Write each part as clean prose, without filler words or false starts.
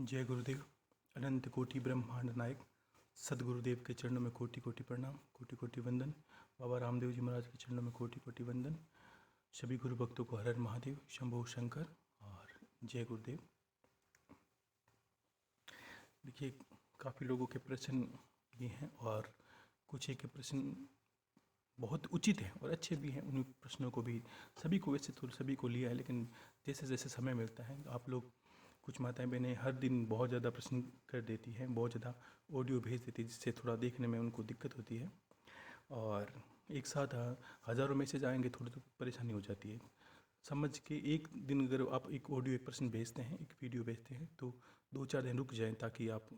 जय गुरुदेव। अनंत कोटि ब्रह्मांड नायक सदगुरुदेव के चरणों में कोटि कोटि प्रणाम, कोटि कोटि वंदन। बाबा रामदेव जी महाराज के चरणों में कोटि कोटि वंदन। सभी गुरु भक्तों को हर हर महादेव, शंभो शंकर और जय गुरुदेव। देखिए, काफ़ी लोगों के प्रश्न भी हैं और कुछ एक प्रश्न बहुत उचित हैं और अच्छे भी हैं। उन प्रश्नों को भी सभी को, वैसे तो सभी को लिया है, लेकिन जैसे जैसे समय मिलता है आप लोग, कुछ माताएं बहनें हर दिन बहुत ज़्यादा प्रश्न कर देती हैं, बहुत ज़्यादा ऑडियो भेज देती है, जिससे थोड़ा देखने में उनको दिक्कत होती है और एक साथ हज़ारों मैसेज आएंगे, थोड़ी तो परेशानी हो जाती है। समझ के एक दिन अगर आप एक ऑडियो एक प्रश्न भेजते हैं, एक वीडियो भेजते हैं, तो 2-4 दिन रुक जाएं ताकि आप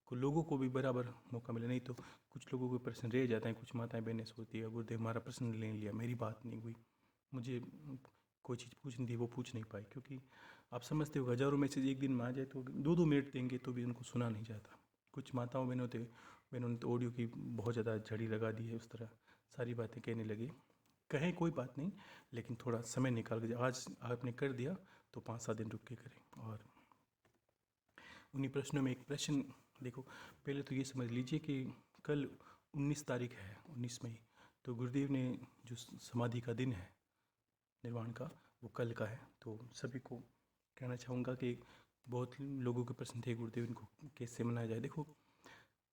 को लोगों को भी बराबर मौका मिले। नहीं तो कुछ लोगों के प्रश्न रह जाते हैं। कुछ माताएं बहनें सोचती है गुरुदेव हमारा प्रश्न ले लिया, मेरी बात नहीं हुई, मुझे कोई चीज़ पूछनी थी वो पूछ नहीं पाई। क्योंकि आप समझते हो हज़ारों मैसेज एक दिन में आ जाए तो 2-2 मिनट देंगे तो भी उनको सुना नहीं जाता। कुछ माताओं बहनों ने तो ऑडियो की बहुत ज़्यादा झड़ी लगा दी है, उस तरह सारी बातें कहने लगी। कहें कोई बात नहीं, लेकिन थोड़ा समय निकाल के, आज आपने कर दिया तो 5-7 दिन रुक के करें। और उन्हीं प्रश्नों में एक प्रश्न देखो, पहले तो ये समझ लीजिए कि कल 19 तारीख है, 19 मई, तो गुरुदेव ने जो समाधि का दिन है निर्वाण का, वो कल का है। तो सभी को कहना चाहूँगा कि बहुत लोगों के प्रश्न थे गुरुदेव इनको कैसे मनाया जाए। देखो,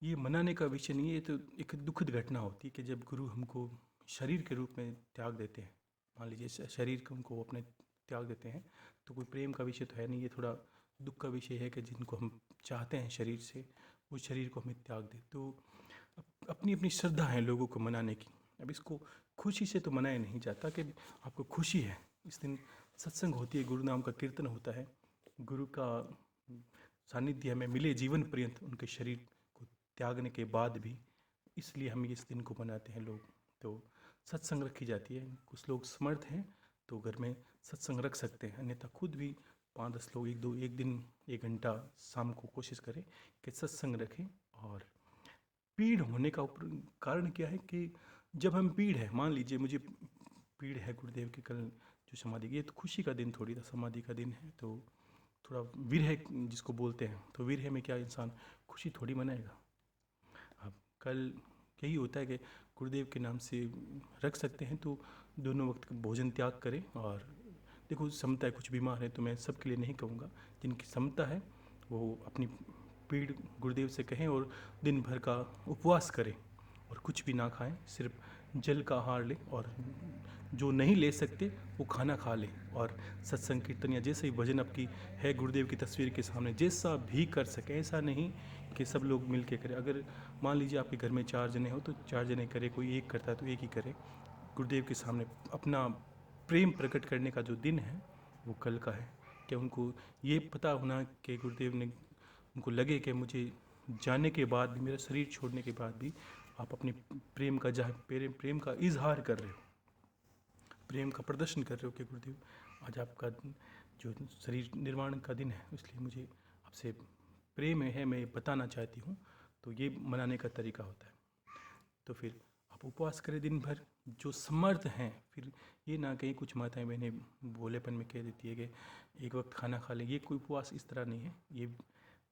ये मनाने का विषय नहीं है, ये तो एक दुखद घटना होती है कि जब गुरु हमको शरीर के रूप में त्याग देते हैं। मान लीजिए शरीर को उनको अपने त्याग देते हैं, तो कोई प्रेम का विषय तो है नहीं, ये थोड़ा दुख का विषय है कि जिनको हम चाहते हैं शरीर से, वो शरीर को हमें त्याग दे। तो अपनी अपनी श्रद्धा है लोगों को मनाने की। अब इसको खुशी से तो मनाया नहीं जाता कि आपको खुशी है। इस दिन सत्संग होती है, गुरु नाम का कीर्तन होता है, गुरु का सानिध्य हमें मिले जीवन पर्यंत उनके शरीर को त्यागने के बाद भी, इसलिए हम इस दिन को मनाते हैं लोग। तो सत्संग रखी जाती है। कुछ लोग समर्थ हैं तो घर में सत्संग रख सकते हैं, अन्यथा खुद भी 5-10 लोग एक दिन 1 घंटा शाम को कोशिश करें कि सत्संग रखें। और पीड़ होने का कारण क्या है कि जब हम पीड़ है, मान लीजिए मुझे पीड़ है गुरुदेव की कल जो समाधि की, ये तो खुशी का दिन थोड़ी था, समाधि का दिन है, तो थोड़ा विरह जिसको बोलते हैं, तो विरह में क्या इंसान खुशी थोड़ी मनाएगा। अब कल यही होता है कि गुरुदेव के नाम से रख सकते हैं तो दोनों वक्त का भोजन त्याग करें। और देखो, क्षमता है, कुछ बीमार है तो मैं सबके लिए नहीं कहूँगा, जिनकी क्षमता है वो अपनी पीड़ गुरुदेव से कहें और दिन भर का उपवास करें और कुछ भी ना खाएं, सिर्फ जल का आहार लें। और जो नहीं ले सकते वो खाना खा लें और सत्संग कीर्तन या जैसे ही भजन आपकी है गुरुदेव की तस्वीर के सामने जैसा भी कर सके। ऐसा नहीं कि सब लोग मिल के करें। अगर मान लीजिए आपके घर में 4 जने हो तो 4 जने करें, कोई एक करता है तो एक ही करे। गुरुदेव के सामने अपना प्रेम प्रकट करने का जो दिन है वो कल का है। कि उनको ये पता होना कि गुरुदेव ने, उनको लगे कि मुझे जाने के बाद भी, मेरा शरीर छोड़ने के बाद भी आप अपने प्रेम का प्रेम का इजहार कर रहे हो, प्रेम का प्रदर्शन कर रहे हो कि गुरुदेव आज आपका जो शरीर निर्वाण का दिन है, इसलिए मुझे आपसे प्रेम है, मैं बताना चाहती हूँ। तो ये मनाने का तरीका होता है। तो फिर आप उपवास करें दिन भर, जो समर्थ हैं। फिर ये ना कहीं कुछ माताएं बहनें भोलेपन में कह देती है कि एक वक्त खाना खा लें, ये कोई उपवास इस तरह नहीं है। ये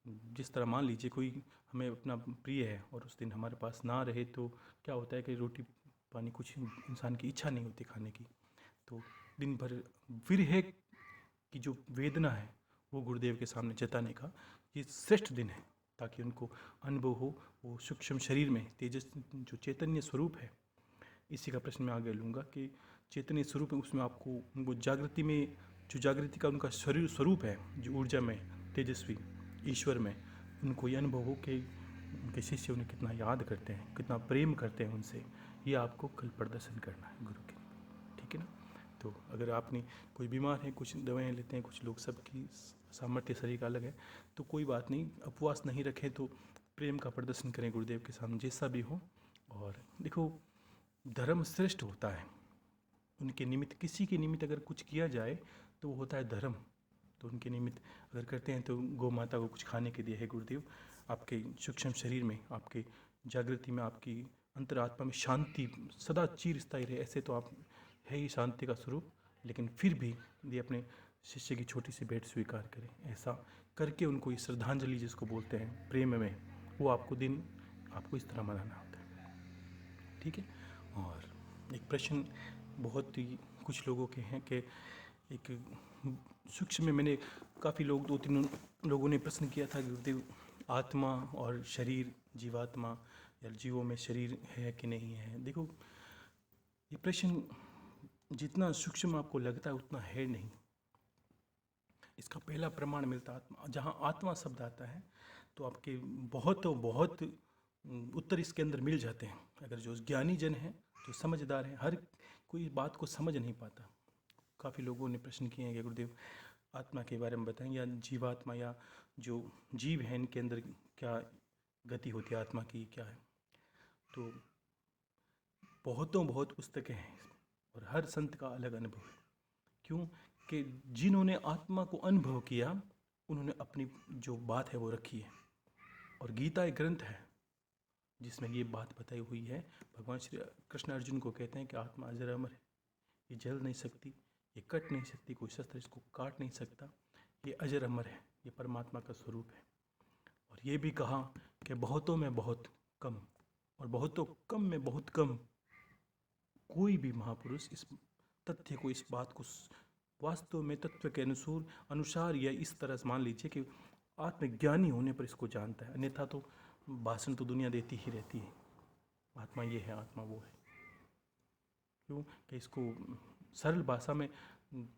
जिस तरह मान लीजिए कोई हमें अपना प्रिय है और उस दिन हमारे पास ना रहे तो क्या होता है कि रोटी पानी कुछ इंसान की इच्छा नहीं होती खाने की। तो दिन भर विरह की जो वेदना है वो गुरुदेव के सामने जताने का ये श्रेष्ठ दिन है, ताकि उनको अनुभव हो वो सूक्ष्म शरीर में तेजस जो चैतन्य स्वरूप है। इसी का प्रश्न मैं आगे लूँगा कि चैतन्य स्वरूप है, उसमें आपको उनको जागृति में, जो जागृति का उनका शरीर स्वरूप है, जो ऊर्जा में तेजस्वी ईश्वर में, उनको ये अनुभव हो कि उनके शिष्य उन्हें कितना याद करते हैं, कितना प्रेम करते हैं उनसे। ये आपको कल प्रदर्शन करना है गुरु के, ठीक है ना। तो अगर आपने कोई बीमार है, कुछ दवाएं लेते हैं कुछ लोग, सबकी सामर्थ्य शरीर का अलग है, तो कोई बात नहीं, उपवास नहीं रखें तो प्रेम का प्रदर्शन करें गुरुदेव के सामने जैसा भी हो। और देखो, धर्म श्रेष्ठ होता है, उनके निमित्त, किसी के निमित्त अगर कुछ किया जाए तो वो होता है धर्म। तो उनके निमित्त अगर करते हैं तो गौ माता को कुछ खाने के लिए है गुरुदेव, आपके सूक्ष्म शरीर में, आपके जागृति में, आपकी अंतरात्मा में शांति सदा चिर स्थायी रहे। ऐसे तो आप है ही शांति का स्वरूप, लेकिन फिर भी ये अपने शिष्य की छोटी सी भेंट स्वीकार करें। ऐसा करके उनको ये श्रद्धांजलि जिसको बोलते हैं प्रेम में, वो आपको दिन आपको इस तरह मनाना होता है। ठीक है। और एक प्रश्न बहुत ही कुछ लोगों के हैं कि एक सूक्ष्म में मैंने काफ़ी लोग 2-3 लोगों ने प्रश्न किया था कि गुरुदेव आत्मा और शरीर, जीवात्मा या जीवों में शरीर है कि नहीं है। देखो, ये प्रश्न जितना सूक्ष्म आपको लगता है उतना है नहीं। इसका पहला प्रमाण मिलता है आत्मा। जहाँ आत्मा शब्द आता है तो आपके बहुत उत्तर इसके अंदर मिल जाते हैं। अगर जो ज्ञानी जन है, जो समझदार है, हर कोई बात को समझ नहीं पाता। काफ़ी लोगों ने प्रश्न किए हैं कि गुरुदेव आत्मा के बारे में बताएं, या जीवात्मा या जो जीव हैं इनके अंदर क्या गति होती है, आत्मा की क्या है। तो बहुत पुस्तकें हैं और हर संत का अलग अनुभव है। क्यों कि जिन्होंने आत्मा को अनुभव किया उन्होंने अपनी जो बात है वो रखी है। और गीता एक ग्रंथ है जिसमें ये बात बताई हुई है। भगवान श्री कृष्ण अर्जुन को कहते हैं कि आत्मा अजर अमर है, ये जल नहीं सकती, ये कट नहीं सकती, कोई शस्त्र इसको काट नहीं सकता, ये अजर अमर है, ये परमात्मा का स्वरूप है। और ये भी कहा कि बहुतों में बहुत कम और बहुतों कम में बहुत कम कोई भी महापुरुष इस तथ्य को, इस बात को वास्तव में तत्व के अनुसार या इस तरह से मान लीजिए कि आत्मज्ञानी होने पर इसको जानता है। अन्यथा तो भाषण तो दुनिया देती ही रहती है, आत्मा ये है, आत्मा वो है। क्यों कि इसको सरल भाषा में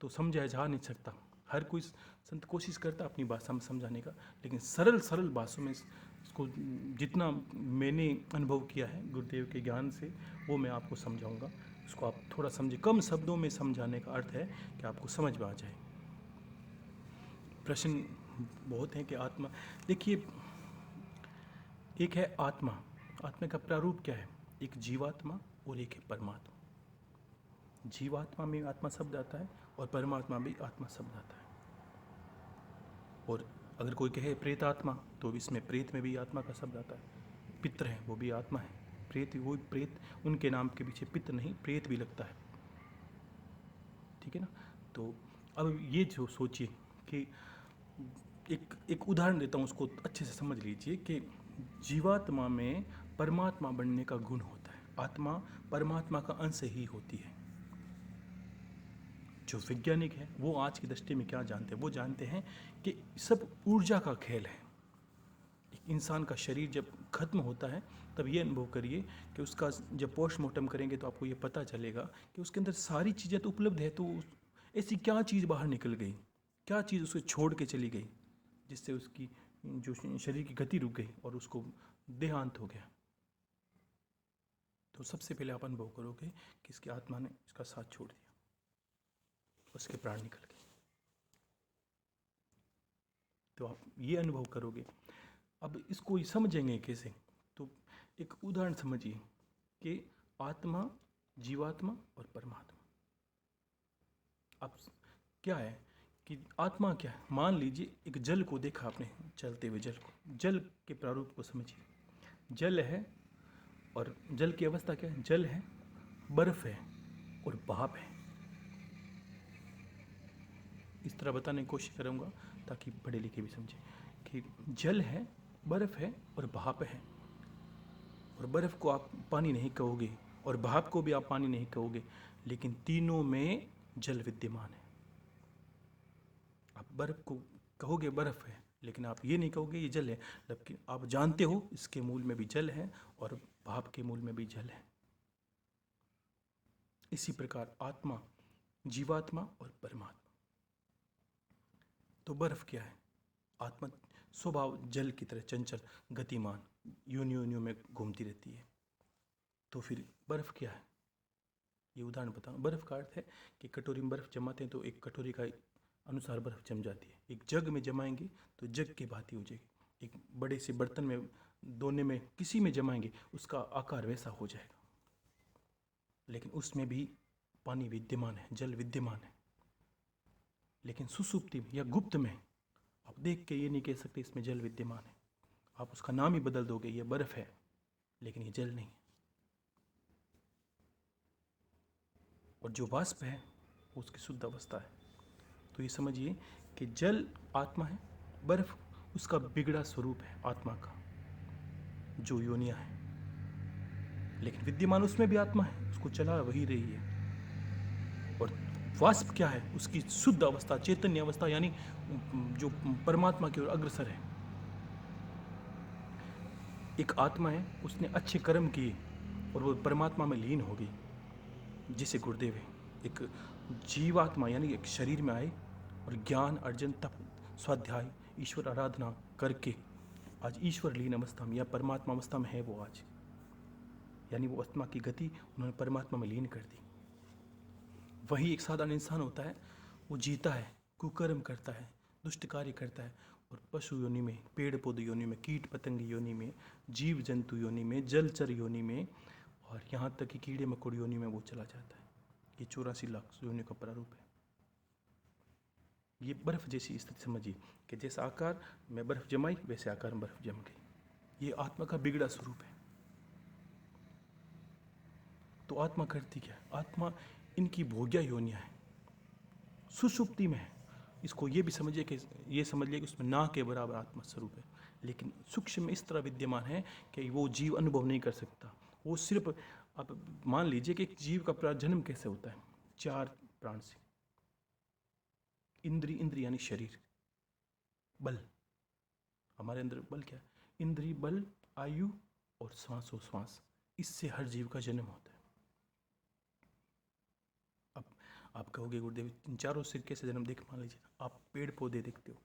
तो समझाया जा नहीं सकता। हर कोई संत कोशिश करता अपनी भाषा में समझाने का, लेकिन सरल भाषा में इसको जितना मैंने अनुभव किया है गुरुदेव के ज्ञान से वो मैं आपको समझाऊंगा। इसको आप थोड़ा समझे। कम शब्दों में समझाने का अर्थ है कि आपको समझ में आ जाए। प्रश्न बहुत हैं कि आत्मा, देखिए एक है आत्मा, आत्मा का प्रारूप क्या है? एक जीवात्मा और एक है परमात्मा। जीवात्मा में आत्मा शब्द आता है और परमात्मा भी आत्मा शब्द आता है। और अगर कोई कहे प्रेत आत्मा तो इसमें प्रेत में भी आत्मा का शब्द आता है। पित्र है वो भी आत्मा है, प्रेत वो प्रेत, उनके नाम के पीछे पित्र नहीं प्रेत भी लगता है। ठीक है ना। तो अब ये जो सोचिए कि एक उदाहरण देता हूँ, उसको अच्छे से समझ लीजिए कि जीवात्मा में परमात्मा बनने का गुण होता है। आत्मा परमात्मा का अंश ही होती है। जो वैज्ञानिक है वो आज की दृष्टि में क्या जानते हैं? वो जानते हैं कि सब ऊर्जा का खेल है। एक इंसान का शरीर जब खत्म होता है तब ये अनुभव करिए कि उसका जब पोस्टमार्टम करेंगे तो आपको ये पता चलेगा कि उसके अंदर सारी चीज़ें तो उपलब्ध है, तो ऐसी क्या चीज़ बाहर निकल गई, क्या चीज़ उसे छोड़ के चली गई जिससे उसकी जो शरीर की गति रुक गई और उसको देहांत हो गया। तो सबसे पहले आप अनुभव करोगे कि इसकी आत्मा ने इसका साथ छोड़ दिया, उसके प्राण निकल गए। तो आप ये अनुभव करोगे। अब इसको समझेंगे कैसे? तो एक उदाहरण समझिए कि आत्मा, जीवात्मा और परमात्मा। अब क्या है कि आत्मा क्या है? मान लीजिए एक जल को देखा आपने, चलते हुए जल को, जल के प्रारूप को समझिए। जल है और जल की अवस्था क्या है? जल है, बर्फ है और भाप है। इस तरह बताने की कोशिश करूँगा ताकि पढ़े लिखे भी समझे कि जल है, बर्फ है और भाप है। और बर्फ को आप पानी नहीं कहोगे और भाप को भी आप पानी नहीं कहोगे, लेकिन तीनों में जल विद्यमान है। आप बर्फ को कहोगे बर्फ है, लेकिन आप ये नहीं कहोगे ये जल है, जबकि आप जानते हो इसके मूल में भी जल है और भाप के मूल में भी जल है। इसी प्रकार आत्मा, जीवात्मा और परमात्मा। तो बर्फ क्या है? आत्मा स्वभाव जल की तरह चंचल, गतिमान, योनियों में घूमती रहती है। तो फिर बर्फ क्या है? ये उदाहरण बताऊं। बर्फ का अर्थ है कि कटोरी में बर्फ जमाते हैं तो एक कटोरी का अनुसार बर्फ जम जाती है। एक जग में जमाएंगे तो जग की भांति हो जाएगी। एक बड़े से बर्तन में, दोने में, किसी में जमाएंगे उसका आकार वैसा हो जाएगा, लेकिन उसमें भी पानी विद्यमान है, जल विद्यमान है। लेकिन सुसुप्ति में या गुप्त में आप देख के ये नहीं कह सकते इसमें जल विद्यमान है। आप उसका नाम ही बदल दोगे, ये बर्फ है, लेकिन ये जल नहीं है। और जो वाष्प है वो उसकी शुद्ध अवस्था है। तो ये समझिए कि जल आत्मा है, बर्फ उसका बिगड़ा स्वरूप है आत्मा का, जो योनिया है, लेकिन विद्यमान उसमें भी आत्मा है, उसको चला वही रही है। और वाष्प क्या है? उसकी शुद्ध अवस्था, चैतन्य अवस्था, यानी जो परमात्मा की ओर अग्रसर है। एक आत्मा है, उसने अच्छे कर्म किए और वो परमात्मा में लीन हो गई, जिसे गुरुदेव है। एक जीवात्मा यानी एक शरीर में आए और ज्ञान अर्जन, तप, स्वाध्याय, ईश्वर आराधना करके आज ईश्वर लीन अवस्था में या परमात्मा अवस्था में है वो आज, यानी वो आत्मा की गति उन्होंने परमात्मा में लीन कर दी। वही एक साधारण इंसान होता है, वो जीता है, कुकर्म करता है, दुष्ट कार्य करता है, और पशु योनि में, पेड़ पौधे योनि में, कीट पतंग योनि में, जीव जंतु योनि में, जलचर योनि में, और यहाँ तक कि कीड़े मकोड़े योनि में वो चला जाता है। ये 84 लाख योनि का प्रारूप है। ये बर्फ जैसी स्थिति समझिए कि जैसा आकार में बर्फ जमाई वैसे आकार में बर्फ जम गई। ये आत्मा का बिगड़ा स्वरूप है। तो आत्मा करती क्या है? आत्मा इनकी भोग्या योनियां है, सुषुप्ति में है। इसको ये भी समझिए कि ये समझ लिया कि उसमें ना के बराबर आत्मा स्वरूप है, लेकिन सूक्ष्म में इस तरह विद्यमान है कि वो जीव अनुभव नहीं कर सकता। वो सिर्फ, आप मान लीजिए कि एक जीव का जन्म कैसे होता है? 4 प्राण से। इंद्री यानी शरीर, बल, हमारे अंदर बल क्या है? इंद्री, बल, आयु और श्वासोश्वास, इससे हर जीव का जन्म होता है। अब आप कहोगे गुरुदेव इन चारों से कैसे जन्म? देख, मान लीजिए आप पेड़ पौधे देखते हो,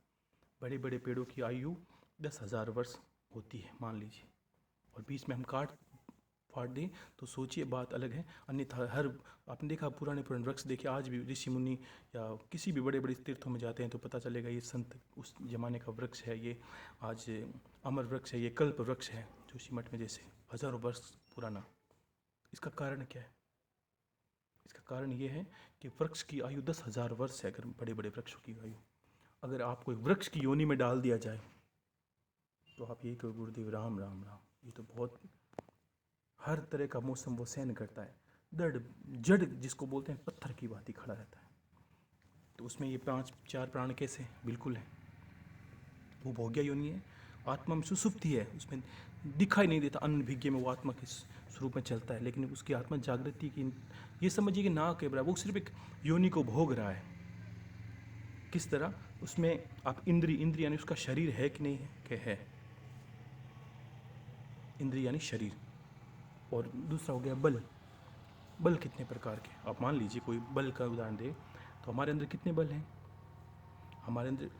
बड़े बड़े पेड़ों की आयु 10,000 वर्ष होती है मान लीजिए, और बीच में हम काट फाड़ दें तो सोचिए बात अलग है। अन्यथा हर, आपने देखा पुराने वृक्ष देखिए, आज भी ऋषि मुनि या किसी भी बड़े बड़े तीर्थों में जाते हैं तो पता चलेगा ये संत उस जमाने का वृक्ष है, ये आज अमर वृक्ष है, ये कल्प वृक्ष है, जोशी मठ में जैसे हजारों वर्ष पुराना। इसका कारण क्या है? इसका कारण ये है कि वृक्ष की आयु 10,000 वर्ष है। अगर बड़े बड़े वृक्षों की आयु, अगर आपको एक वृक्ष की योनि में डाल दिया जाए तो आप ये कहो गुरुदेव राम राम राम, ये तो बहुत, हर तरह का मौसम वो सहन करता है, दृढ़ जड़ जिसको बोलते हैं, पत्थर की भांति खड़ा रहता है। तो उसमें ये 4 प्राण कैसे? बिल्कुल है, वो भोग्या योनि है, आत्मा में सुसुप्ति है, उसमें दिखाई नहीं देता, अनभिज्ञ में वो आत्मा के स्वरूप में चलता है, लेकिन उसकी आत्मा जागृति की, ये समझिए कि ना के बराबर, वो सिर्फ एक योनि को भोग रहा है। किस तरह? उसमें आप इंद्री यानी उसका शरीर है कि नहीं है? कि है, इंद्री यानी शरीर। और दूसरा हो गया बल। बल कितने प्रकार के? आप मान लीजिए कोई बल का उदाहरण दे तो हमारे अंदर कितने बल हैं? हमारे अंदर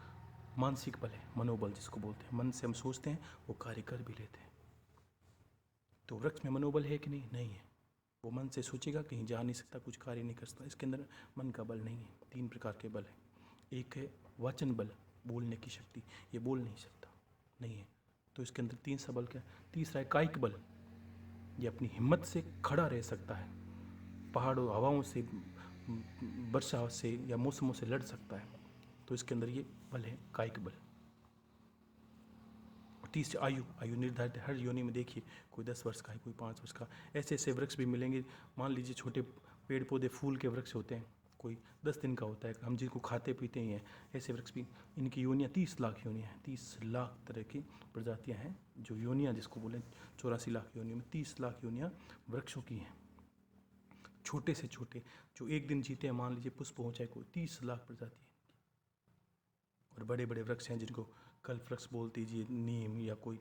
मानसिक बल है, मनोबल जिसको बोलते हैं, मन से हम सोचते हैं, वो कार्य कर भी लेते हैं। तो वृक्ष में मनोबल है कि नहीं? नहीं है। वो मन से सोचेगा, कहीं जा नहीं सकता, कुछ कार्य नहीं कर सकता, इसके अंदर मन का बल नहीं है। 3 प्रकार के बल है। एक है वचन बल, बोलने की शक्ति, ये बोल नहीं सकता, नहीं है, तो इसके अंदर 3 सा बल क्या है। तीसरा है कायिक बल, ये अपनी हिम्मत से खड़ा रह सकता है, पहाड़ों, हवाओं से, वर्षा से या मौसमों से लड़ सकता है, तो इसके अंदर ये बल है, कायिक बल। और तीसरी आयु निर्धारित है, हर योनि में देखिए, कोई 10 वर्ष का है, कोई 5 वर्ष का, ऐसे ऐसे वृक्ष भी मिलेंगे। मान लीजिए छोटे पेड़ पौधे फूल के वृक्ष होते हैं, कोई 10 दिन का होता है, हम जिनको खाते पीते ही हैं, ऐसे वृक्ष भी, इनकी योनियाँ 30 लाख योनियाँ हैं, 30 लाख तरह की प्रजातियाँ हैं, जो योनियाँ जिसको बोलें, 84 लाख योनियों में 30 लाख योनियाँ वृक्षों की हैं। छोटे से छोटे जो एक दिन जीते हैं, मान लीजिए पुष्प हो चाहे कोई, 30 लाख प्रजाति है। और बड़े बड़े वृक्ष हैं जिनको कल्प वृक्ष बोल दीजिए, नीम या कोई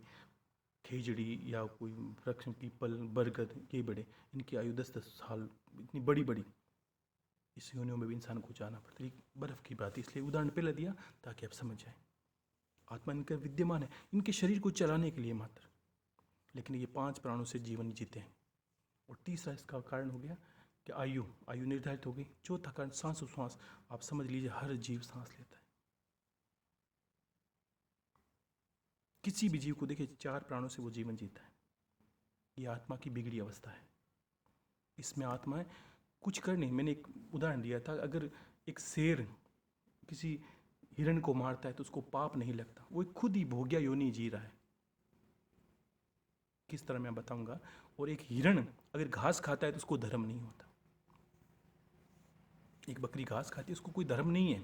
खेजड़ी या कोई वृक्ष, पीपल, बरगद, ये बड़े, इनकी आयु 10-10 साल, इतनी बड़ी बड़ी, इस योनियों में भी इंसान को जाना पड़ता है। बर्फ की बात इसलिए उदाहरण पहले दिया ताकि आप समझ जाए। आत्मा इनका विद्यमान है, इनके शरीर को चलाने के लिए मात्र, लेकिन ये 5 प्राणों से जीवन जीते हैं। और तीसरा इसका कारण हो गया कि आयु निर्धारित हो गई। चौथा कारण सांसोश्वास, आप समझ लीजिए हर जीव सांस लेता है। किसी भी जीव को देखिए, 4 प्राणों से वो जीवन जीता है। ये आत्मा की बिगड़ी अवस्था है। इसमें आत्मा है, कुछ कर नहीं। मैंने एक उदाहरण दिया था, अगर एक शेर किसी हिरण को मारता है तो उसको पाप नहीं लगता, वो खुद ही भोग्या योनि जी रहा है। किस तरह मैं बताऊंगा। और एक हिरण अगर घास खाता है तो उसको धर्म नहीं होता। एक बकरी घास खाती है, उसको कोई धर्म नहीं है,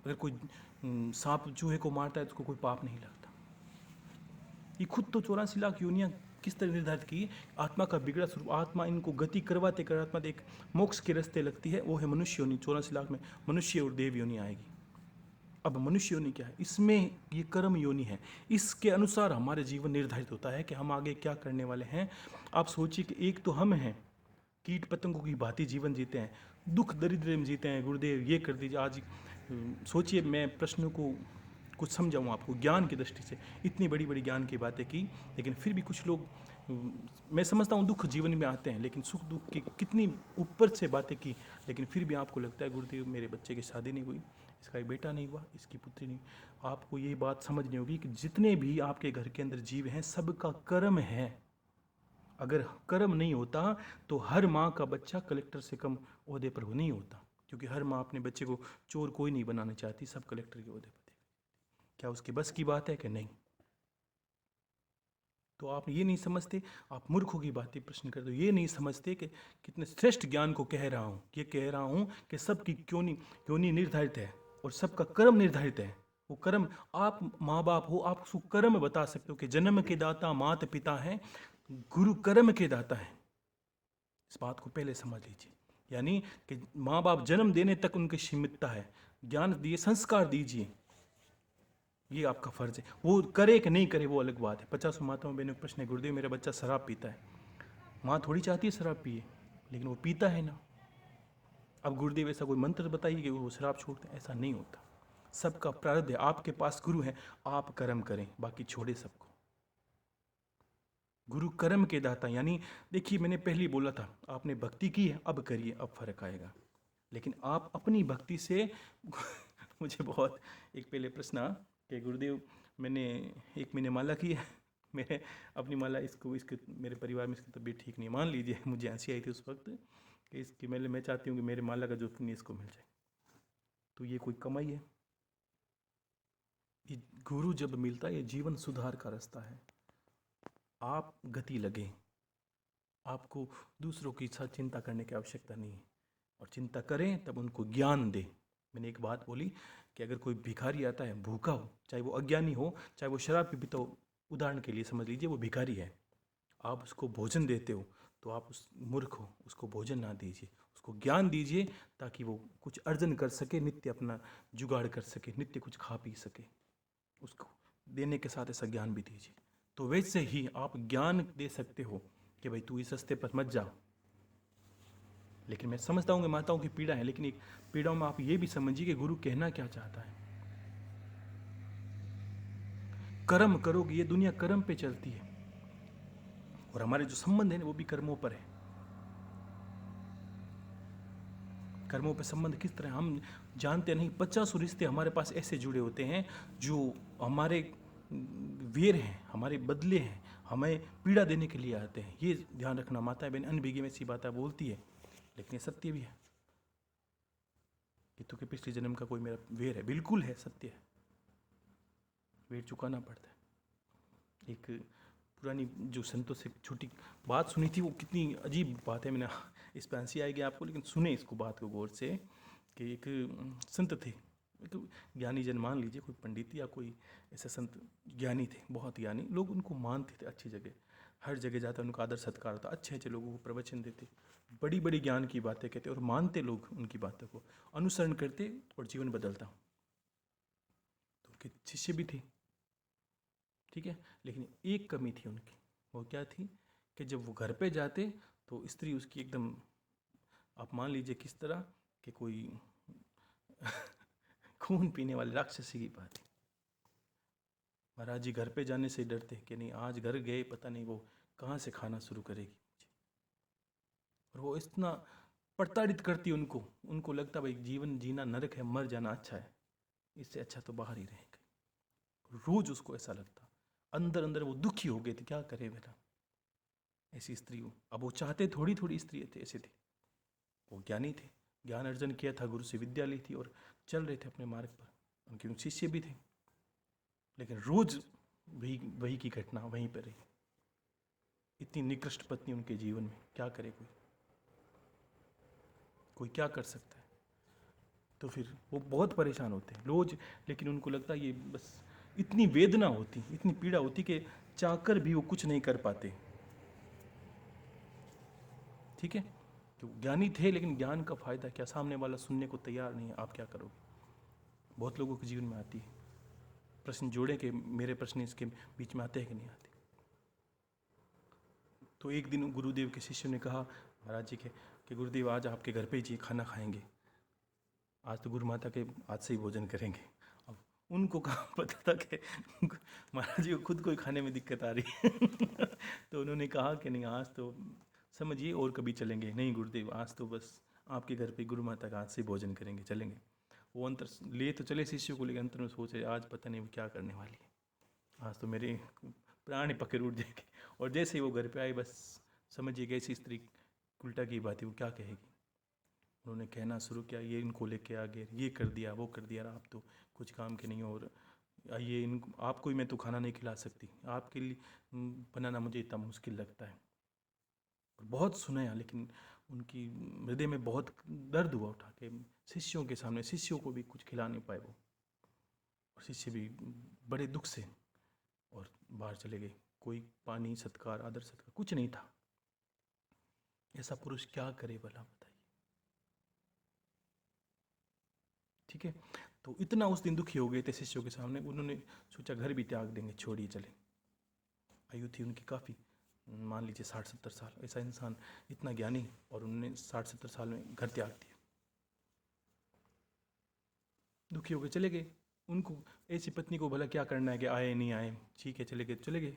अगर कोई सांप चूहे को मारता है तो उसको कोई पाप नहीं लगता। ये खुद तो 84 लाख योनियाँ किस तरह निर्धारित की, आत्मा का बिगड़ा स्वरूप, आत्मा इनको गति करवाते करवाते एक मोक्ष के रास्ते लगती है, वो है मनुष्य योनि। 84 लाख में मनुष्य और देव योनि आएगी। अब मनुष्य योनि क्या है? इसमें ये कर्म योनि है। इसके अनुसार हमारे जीवन निर्धारित होता है कि हम आगे क्या करने वाले हैं। आप सोचिए कि एक तो हम हैं, कीट पतंगों की भांति जीवन जीते हैं, दुख दरिद्र में जीते हैं। गुरुदेव ये कर दीजिए आज। सोचिए, मैं प्रश्नों को कुछ समझाऊँ आपको ज्ञान की दृष्टि से, इतनी बड़ी बड़ी ज्ञान की बातें की, लेकिन फिर भी कुछ लोग, मैं समझता हूँ दुख जीवन में आते हैं, लेकिन सुख दुख की कितनी ऊपर से बातें की, लेकिन फिर भी आपको लगता है गुरुदेव मेरे बच्चे की शादी नहीं हुई, इसका एक बेटा नहीं हुआ, इसकी पुत्री नहीं। आपको ये बात समझनी होगी कि जितने भी आपके घर के अंदर जीव हैं सबका कर्म है। अगर कर्म नहीं होता तो हर माँ का बच्चा कलेक्टर से कम ओहदे पर नहीं होता, क्योंकि हर माँ अपने बच्चे को चोर कोई नहीं बनाना चाहती, सब कलेक्टर के ओहदे पर। क्या उसकी बस की बात है कि नहीं? तो आप ये नहीं समझते, आप मूर्खों की बातें प्रश्न करते हो, ये नहीं समझते कि कितने श्रेष्ठ ज्ञान को कह रहा हूँ। ये कह रहा हूँ कि सबकी क्यों नहीं निर्धारित है और सबका कर्म निर्धारित है। वो कर्म, आप माँ बाप हो, आप उसको कर्म बता सकते हो कि जन्म के दाता माता पिता हैं, गुरु कर्म के दाता है। इस बात को पहले समझ लीजिए। यानी कि माँ बाप जन्म देने तक उनकी सीमितता है, ज्ञान दिए, संस्कार दीजिए, ये आपका फर्ज है। वो करे कि नहीं करे वो अलग बात है। 50 माताओं बहनों का प्रश्न है, गुरुदेव मेरा बच्चा शराब पीता है। माँ थोड़ी चाहती है शराब पिए, लेकिन वो पीता है ना। अब गुरुदेव ऐसा कोई मंत्र बताइए कि वो शराब छोड़ते हैं? ऐसा नहीं होता। सबका प्रारब्ध है। आपके पास गुरु है, आप कर्म करें, बाकी छोड़े सबको। गुरु कर्म के दाता, यानी देखिए मैंने पहले ही बोला था, आपने भक्ति की है, अब करिए, अब फर्क आएगा। लेकिन आप अपनी भक्ति से मुझे बहुत एक पहले प्रश्न कि गुरुदेव मैंने 1 महीने माला की है, मैंने अपनी माला इसके मेरे परिवार में इसकी तबीयत ठीक नहीं, मान लीजिए मुझे हंसी आई थी उस वक्त कि इसकी मैं चाहती हूँ कि मेरे माला का जो पुण्य इसको मिल जाए। तो ये कोई कमाई है? ये गुरु जब मिलता है, ये जीवन सुधार का रास्ता है। आप गति लगे, आपको दूसरों की साथ चिंता करने की आवश्यकता नहीं है, और चिंता करें तब उनको ज्ञान दे। मैंने एक बात बोली कि अगर कोई भिखारी आता है भूखा हो, चाहे वो अज्ञानी हो, चाहे वो शराब पीता हो, उदाहरण के लिए समझ लीजिए वो भिखारी है, आप उसको भोजन देते हो, तो आप उस मूर्ख हो, उसको भोजन ना दीजिए, उसको ज्ञान दीजिए, ताकि वो कुछ अर्जन कर सके, नित्य अपना जुगाड़ कर सके, नित्य कुछ खा पी सके। उसको देने के साथ ऐसा ज्ञान भी दीजिए। तो वैसे ही आप ज्ञान दे सकते हो कि भाई तू इस रास्ते पर मत जा। लेकिन मैं समझता हूँ कि माताओं की पीड़ा है, लेकिन एक पीड़ाओं में आप ये भी समझिए कि गुरु कहना क्या चाहता है। कर्म करोगे, ये दुनिया कर्म पे चलती है, और हमारे जो संबंध है वो भी कर्मों पर है। कर्मों पे संबंध किस तरह हम जानते नहीं। 50 रिश्ते हमारे पास ऐसे जुड़े होते हैं जो हमारे वेर हैं, हमारे बदले हैं, हमें पीड़ा देने के लिए आते हैं। ये ध्यान रखना। माता बहन अनभिगी में ऐसी बातें बोलती है, लेकिन ये सत्य भी है कि तो के पिछले जन्म का कोई मेरा वेर है, बिल्कुल है, सत्य है। वेर चुकाना पड़ता है। एक पुरानी जो संतों से छोटी बात सुनी थी, वो कितनी अजीब बात है, मैंने इस पर हंसी आएगी आपको, लेकिन सुने इसको बात को गौर से। कि एक संत थे, एक ज्ञानी जन मान लीजिए, कोई पंडित या कोई ऐसे संत ज्ञानी थे, बहुत ज्ञानी लोग उनको मानते थे। अच्छी जगह, हर जगह जाता उनका आदर सत्कार होता, अच्छे अच्छे लोगों को प्रवचन देते, बड़ी बड़ी ज्ञान की बातें कहते, और मानते लोग उनकी बातों को, अनुसरण करते और जीवन बदलता। तो उनके शिष्य भी थे, ठीक है, लेकिन एक कमी थी उनकी। वो क्या थी कि जब वो घर पे जाते तो स्त्री उसकी एकदम, आप मान लीजिए किस तरह कि कोई खून पीने वाले राक्षसी की बात है। महाराज जी घर पे जाने से डरते कि नहीं आज घर गए पता नहीं वो कहाँ से खाना शुरू करेगी। और वो इतना प्रताड़ित करती उनको, उनको लगता भाई जीवन जीना नरक है, मर जाना अच्छा है, इससे अच्छा तो बाहर ही रहेंगे। रोज उसको ऐसा लगता, अंदर अंदर वो दुखी हो गए थे, क्या करे बेटा ऐसी स्त्री हो। अब वो चाहते थोड़ी थोड़ी स्त्री थे, ऐसे थे, वो ज्ञानी थे, ज्ञान अर्जन किया था, गुरु से विद्या ली थी और चल रहे थे अपने मार्ग पर। उनके शिष्य भी थे, लेकिन रोज वही वही की घटना वहीं पर रही। इतनी निकृष्ट पत्नी उनके जीवन में, क्या करे कोई क्या कर सकता है। तो फिर वो बहुत परेशान होते हैं रोज, लेकिन उनको लगता है ये बस इतनी वेदना होती, इतनी पीड़ा होती कि चाहकर भी वो कुछ नहीं कर पाते। ठीक है, तो ज्ञानी थे लेकिन ज्ञान का फायदा क्या, सामने वाला सुनने को तैयार नहीं है, आप क्या करोगे। बहुत लोगों के जीवन में आती है। प्रश्न जोड़े कि मेरे प्रश्न इसके बीच में आते हैं कि नहीं आते। तो एक दिन गुरुदेव के शिष्य ने कहा महाराज जी के कि गुरुदेव आज आपके घर पे ही जी खाना खाएंगे, आज तो गुरु माता के हाथ से ही भोजन करेंगे। अब उनको कहाँ पता था कि महाराज जी को खुद को ही खाने में दिक्कत आ रही है तो उन्होंने कहा कि नहीं आज तो समझिए और कभी चलेंगे। नहीं गुरुदेव आज तो बस आपके घर पे गुरु माता का हाथ से भोजन करेंगे, चलेंगे। वो अंतर ले तो चले शिष्यों को, लेकिन अंतर में सोचे आज पता नहीं वो क्या करने वाली है, आज तो मेरे प्राण ही पकड़ उठ जाएंगे। और जैसे ही वो घर पे आए बस समझिए कि ऐसी स्त्री उल्टा की बात है, वो क्या कहेगी। उन्होंने कहना शुरू किया, ये इनको लेके आ गए, ये कर दिया वो कर दिया, आप तो कुछ काम के नहीं हो, और ये इन आपको ही मैं तो खाना नहीं खिला सकती, आपके लिए बनाना मुझे इतना मुश्किल लगता है। बहुत सुनाया, लेकिन उनकी हृदय में बहुत दर्द हुआ उठा के शिष्यों के सामने, शिष्यों को भी कुछ खिला नहीं पाए वो, और शिष्य भी बड़े दुख से और बाहर चले गए। कोई पानी सत्कार आदर सत्कार कुछ नहीं था। ऐसा पुरुष क्या करे भला बताइए। ठीक है, तो इतना उस दिन दुखी हो गए थे शिष्यों के सामने, उन्होंने सोचा घर भी त्याग देंगे, छोड़िए चले। आयु थी उनकी काफ़ी, मान लीजिए 60-70 साल। ऐसा इंसान इतना ज्ञानी, और उन्होंने 60-70 साल में घर त्याग दिया। दुखी होकर चले गए। उनको ऐसी पत्नी को भला क्या करना है कि आए नहीं आए, ठीक है चले गए चले गए।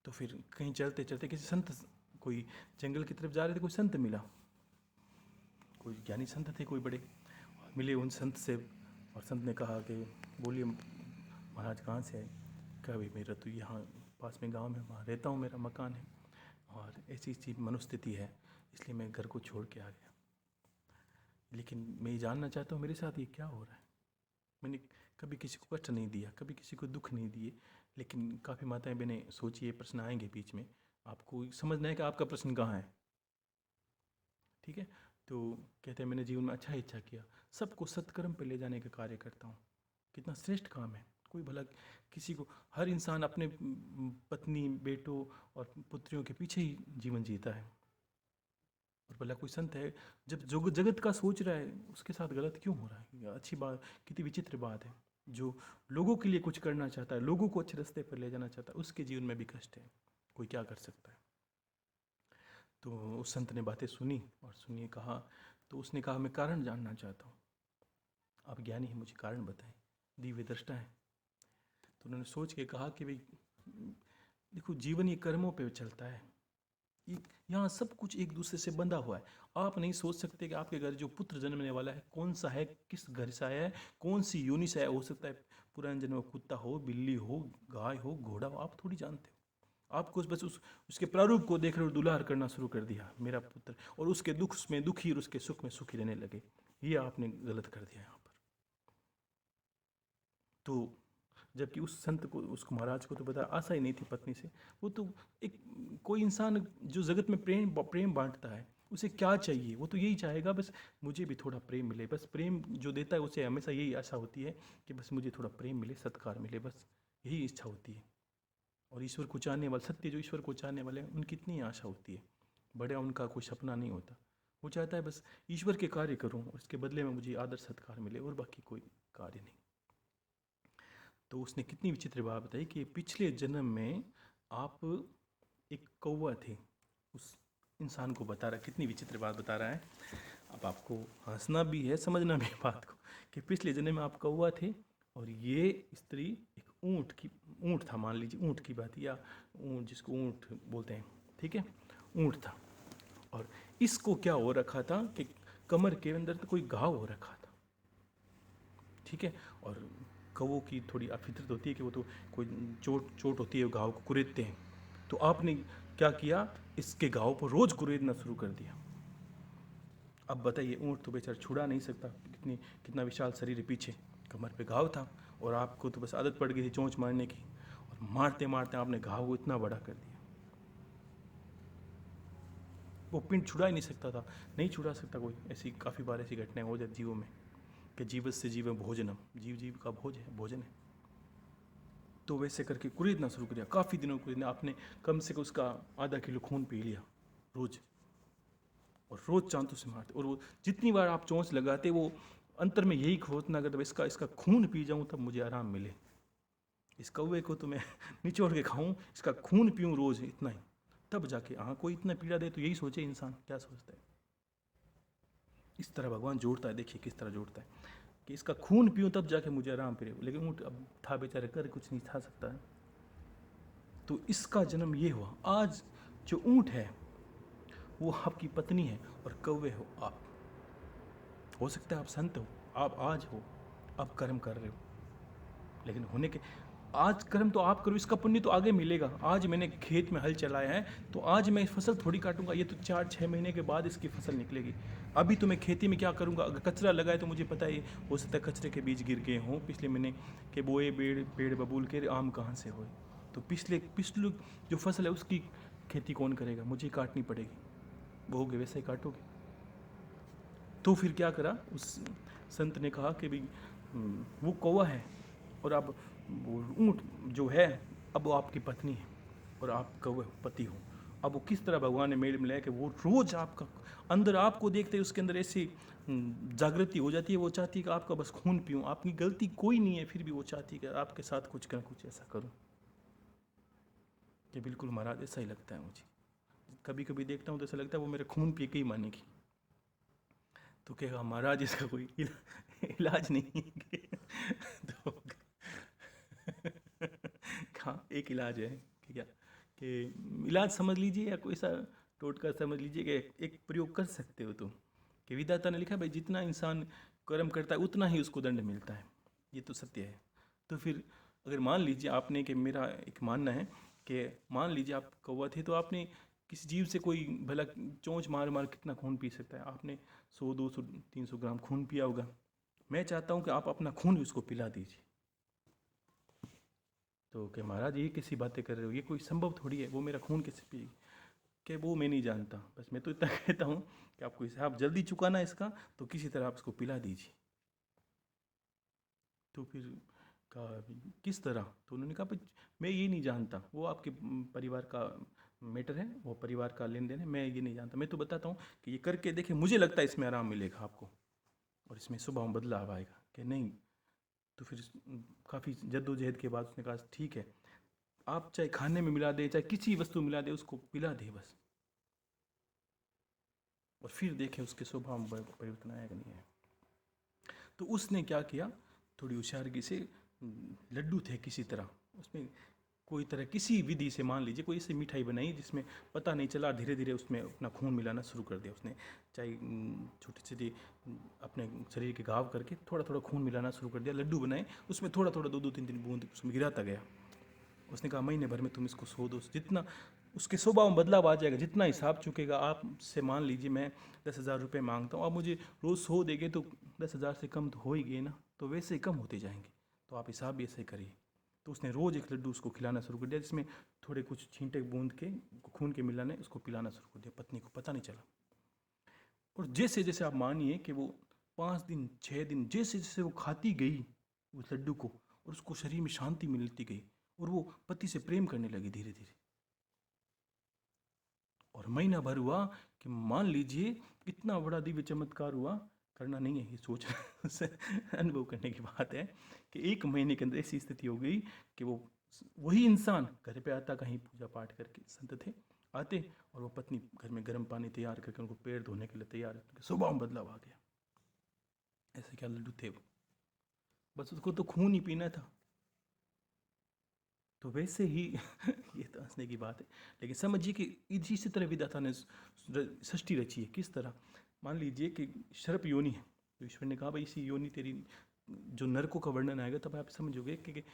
तो फिर कहीं चलते चलते किसी संत, कोई जंगल की तरफ जा रहे थे, कोई संत मिला, कोई ज्ञानी संत थे कोई बड़े, मिले उन संत से। और संत ने कहा कि बोलिए महाराज कहाँ से आए। कहा भाई मेरा तो यहाँ पास में गांव में वहाँ रहता हूँ, मेरा मकान है, और ऐसी ऐसी मनोस्थिति है, इसलिए मैं घर को छोड़ के आ गया। लेकिन मैं ये जानना चाहता हूँ मेरे साथ ये क्या हो रहा है। मैंने कभी किसी को कष्ट नहीं दिया, कभी किसी को दुख नहीं दिए, लेकिन काफ़ी माताएं बहनें सोचिए प्रश्न आएंगे बीच में, आपको समझना है कि आपका प्रश्न कहाँ है। ठीक है, तो कहते हैं मैंने जीवन में अच्छा इच्छा किया, सबको सत्कर्म पे ले जाने का कार्य करता हूँ। कितना श्रेष्ठ काम है। कोई भला किसी को, हर इंसान अपने पत्नी बेटों और पुत्रियों के पीछे ही जीवन जीता है, और भला कोई संत है जब जो जगत का सोच रहा है उसके साथ गलत क्यों हो रहा है। अच्छी बात, कितनी विचित्र बात है। जो लोगों के लिए कुछ करना चाहता है, लोगों को अच्छे रास्ते पर ले जाना चाहता है, उसके जीवन में भी कष्ट है। कोई क्या कर सकता है। तो उस संत ने बातें सुनी और सुनिए कहा, तो उसने कहा मैं कारण जानना चाहता हूँ, आप ज्ञानी हैं मुझे कारण बताएं, दिव्य दृष्टा है। तो उन्होंने सोच के कहा कि भाई देखो जीवन ये कर्मों पे चलता है, यहाँ सब कुछ एक दूसरे से बंधा हुआ है। आप नहीं सोच सकते कि आपके घर जो पुत्र जन्मने वाला है कौन सा है, किस घर से आया है, कौन सी योनि से आया। हो सकता है पुराने जन्म में कुत्ता हो, बिल्ली हो, गाय हो, घोड़ा हो, आप थोड़ी जानते हो। आपको बस उसके प्रारूप को देख रहे हो, दुलार करना शुरू कर दिया मेरा पुत्र, और उसके दुख में दुखी और उसके सुख में सुखी रहने लगे। ये आपने गलत कर दिया यहाँ पर। तो जबकि उस संत को, उसको महाराज को तो पता आशा ही नहीं थी पत्नी से। वो तो एक कोई इंसान जो जगत में प्रेम बांटता है, उसे क्या चाहिए, वो तो यही चाहेगा बस मुझे भी थोड़ा प्रेम मिले। बस प्रेम जो देता है उसे हमेशा यही आशा होती है कि बस मुझे थोड़ा प्रेम मिले, सत्कार मिले, बस यही इच्छा होती है। और ईश्वर को चाहने वाले, सत्य जो ईश्वर को चाहने वाले हैं, उनकी इतनी आशा होती है, बड़ा उनका कोई सपना नहीं होता। वो चाहता है बस ईश्वर के कार्य करूँ और इसके बदले में मुझे आदर सत्कार मिले, और बाकी कोई कार्य नहीं। तो उसने कितनी विचित्र बात बताई कि पिछले जन्म में आप एक कौवा थे। उस इंसान को बता रहा, कितनी विचित्र बात बता रहा है। अब आपको हंसना भी है, समझना भी है बात को, कि पिछले जन्म में आप कौवा थे और ये स्त्री एक ऊँट था, मान लीजिए ऊँट की बात, या ऊँट जिसको ऊँट बोलते हैं, ठीक है, ऊँट था। और इसको क्या हो रखा था कि कमर के अंदर तो कोई घाव हो रखा था। ठीक है, और कौवों की थोड़ी फितरत होती है कि वो तो कोई चोट होती है, घाव को कुरेदते हैं। तो आपने क्या किया, इसके घाव पर रोज कुरेदना शुरू कर दिया। अब बताइए, ऊँट तो बेचारा छुड़ा नहीं सकता, कितना विशाल शरीर है, पीछे कमर पे घाव था, और आपको तो बस आदत पड़ गई थी चोंच मारने की, और मारते मारते आपने घाव को इतना बड़ा कर दिया। वो पिंड छुड़ा ही नहीं सकता था, नहीं छुड़ा सकता कोई। ऐसी काफ़ी बार ऐसी घटनाएं हो जाती जीवों में। कि जीवस्य जीव भोजनम, जीव जीव का भोजन है। तो वैसे करके कुरेदना शुरू किया, काफ़ी दिनों कुरेदना। आपने कम से कम उसका आधा किलो खून पी लिया रोज, और रोज चांतों से मारते, और वो जितनी बार आप चोंच लगाते वो अंतर में यही घोषणा करते, इसका खून पी जाऊं तब मुझे आराम मिले, इस कौवे को तो मैं निचोड़ के खाऊं, इसका खून पीऊं रोज, इतना ही, तब जाके। हाँ, कोई इतना पीड़ा दे तो यही सोचे इंसान, क्या सोचता है। इस तरह भगवान जोड़ता है, देखिए किस तरह जोड़ता है कि इसका खून पीऊं तब जाके मुझे आराम पीड़े। लेकिन ऊँट अब था बेचारे, कर कुछ नहीं था सकता है। तो इसका जन्म ये हुआ। आज जो ऊँट है वो आपकी पत्नी है और कौवे हो आप। हो सकता है आप संत हो, आप आज हो, आप कर्म कर रहे हो, लेकिन होने के आज कर्म तो आप करो, इसका पुण्य तो आगे मिलेगा। आज मैंने खेत में हल चलाया है तो आज मैं फसल थोड़ी काटूंगा, ये तो 4-6 महीने के बाद इसकी फसल निकलेगी। अभी तो मैं खेती में क्या करूंगा, अगर कचरा लगाए तो मुझे पता है हो सकता है कचरे के बीज गिर गए हों पिछले महीने के, बोए पेड़ बबूल के आम कहाँ से होए, तो पिछले जो फसल है उसकी खेती कौन करेगा, मुझे काटनी पड़ेगी। बोओगे वैसे ही काटोगे। तो फिर क्या करा, उस संत ने कहा कि भाई वो कौवा है और अब वो ऊँट जो है अब वो आपकी पत्नी है और आप कौवे पति हो। अब वो किस तरह भगवान ने मेल मिलाया कि वो रोज़ आपका अंदर, आपको देखते ही उसके अंदर ऐसी जागृति हो जाती है, वो चाहती है कि आपका बस खून पीऊँ, आपकी गलती कोई नहीं है, फिर भी वो चाहती है कि आपके साथ कुछ ना कुछ ऐसा करूँ। कि बिल्कुल महाराज ऐसा ही लगता है मुझे, कभी कभी देखता हूँ तो ऐसा लगता है वो मेरे खून पी के ही मानेगी। तो कहेगा महाराज इसका कोई इलाज नहीं है। तो हाँ, एक इलाज है कि क्या, कि इलाज समझ लीजिए या कोई सा टोटका समझ लीजिए कि एक प्रयोग कर सकते हो तुम, कि विधाता ने लिखा भाई जितना इंसान कर्म करता है उतना ही उसको दंड मिलता है, ये तो सत्य है। तो फिर अगर मान लीजिए आपने, कि मेरा एक मानना है कि मान लीजिए आप कौवा थे तो आपने किसी जीव से कोई भला चोंच मार मार कितना खून पी सकता है, आपने 100-200-300 ग्राम खून पिया होगा। मैं चाहता हूँ कि आप अपना खून भी उसको पिला दीजिए। तो कि महाराज ये कैसी बातें कर रहे हो, ये कोई संभव थोड़ी है, वो मेरा खून कैसे पिएगी। कि वो मैं नहीं जानता, बस मैं तो इतना कहता हूँ कि आपको हिसाब जल्दी चुकाना है इसका, तो किसी तरह आप इसको पिला दीजिए। तो फिर कहा किस तरह, तो उन्होंने कहा भाई मैं ये नहीं जानता, वो आपके परिवार का मैटर है, वो परिवार का लेन देन है, मैं ये नहीं जानता, मैं तो बताता हूँ कि ये करके देखें, मुझे लगता है इसमें आराम मिलेगा आपको और इसमें स्वभाव बदलाव आएगा। कि नहीं, तो फिर काफ़ी जद्दोजहद के बाद उसने कहा ठीक है, आप चाहे खाने में मिला दे, चाहे किसी वस्तु मिला दे, उसको पिला दे बस, और फिर देखें उसके स्वभाव में परिवर्तन आया कि नहीं है। तो उसने क्या किया, थोड़ी होशियारगी से, लड्डू थे किसी तरह, उसमें कोई तरह किसी विधि से, मान लीजिए कोई ऐसी मिठाई बनाई जिसमें पता नहीं चला, धीरे धीरे उसमें अपना खून मिलाना शुरू कर दिया उसने, चाहे छोटी छोटी अपने शरीर के घाव करके थोड़ा थोड़ा खून मिलाना शुरू कर दिया। लड्डू बनाए, उसमें थोड़ा थोड़ा 2-2 3-3 बूंद उसमें गिराता गया। उसने कहा महीने भर में तुम इसको 100-200, जितना उसके स्वभाव में बदलाव आ जाएगा, जितना हिसाब चुकेगा। आप से मान लीजिए मैं 10,000 रुपये मांगता हूँ, आप मुझे रोज़ 100 देंगे तो 10,000 से कम तो हो ही गए ना, तो वैसे ही कम होते जाएंगे, तो आप हिसाब भी ऐसे करिए। तो उसने रोज़ एक लड्डू उसको खिलाना शुरू कर दिया, जिसमें थोड़े कुछ छींटे बूंद के खून के मिलाने उसको पिलाना शुरू कर दिया। पत्नी को पता नहीं चला, और जैसे जैसे आप मानिए कि वो 5 दिन 6 दिन जैसे जैसे वो खाती गई उस लड्डू को, और उसको शरीर में शांति मिलती गई, और वो पति से प्रेम करने लगी धीरे धीरे। और महीना भर हुआ कि मान लीजिए इतना बड़ा दिव्य चमत्कार हुआ, करना नहीं है ये, सोच से अनुभव करने की बात है, कि 1 महीने के अंदर ऐसी स्थिति हो गई कि वो वही इंसान घर पे आता, कहीं पूजा पाठ करके संत थे आते, और वो पत्नी घर में गर्म पानी तैयार करके उनको पैर धोने के लिए तैयार, स्वभाव में बदलाव आ गया। ऐसे क्या लड्डू थे वो, बस उसको तो खून ही पीना था। तो वैसे ही ये तो हंसने की बात है, लेकिन समझिए कि इसी तरह विधाता ने सृष्टि रची है। किस तरह, मान लीजिए कि सर्प योनि है, तो ईश्वर ने कहा भाई इसी योनि तेरी, जो नरकों का वर्णन आएगा तब आप समझोगे कि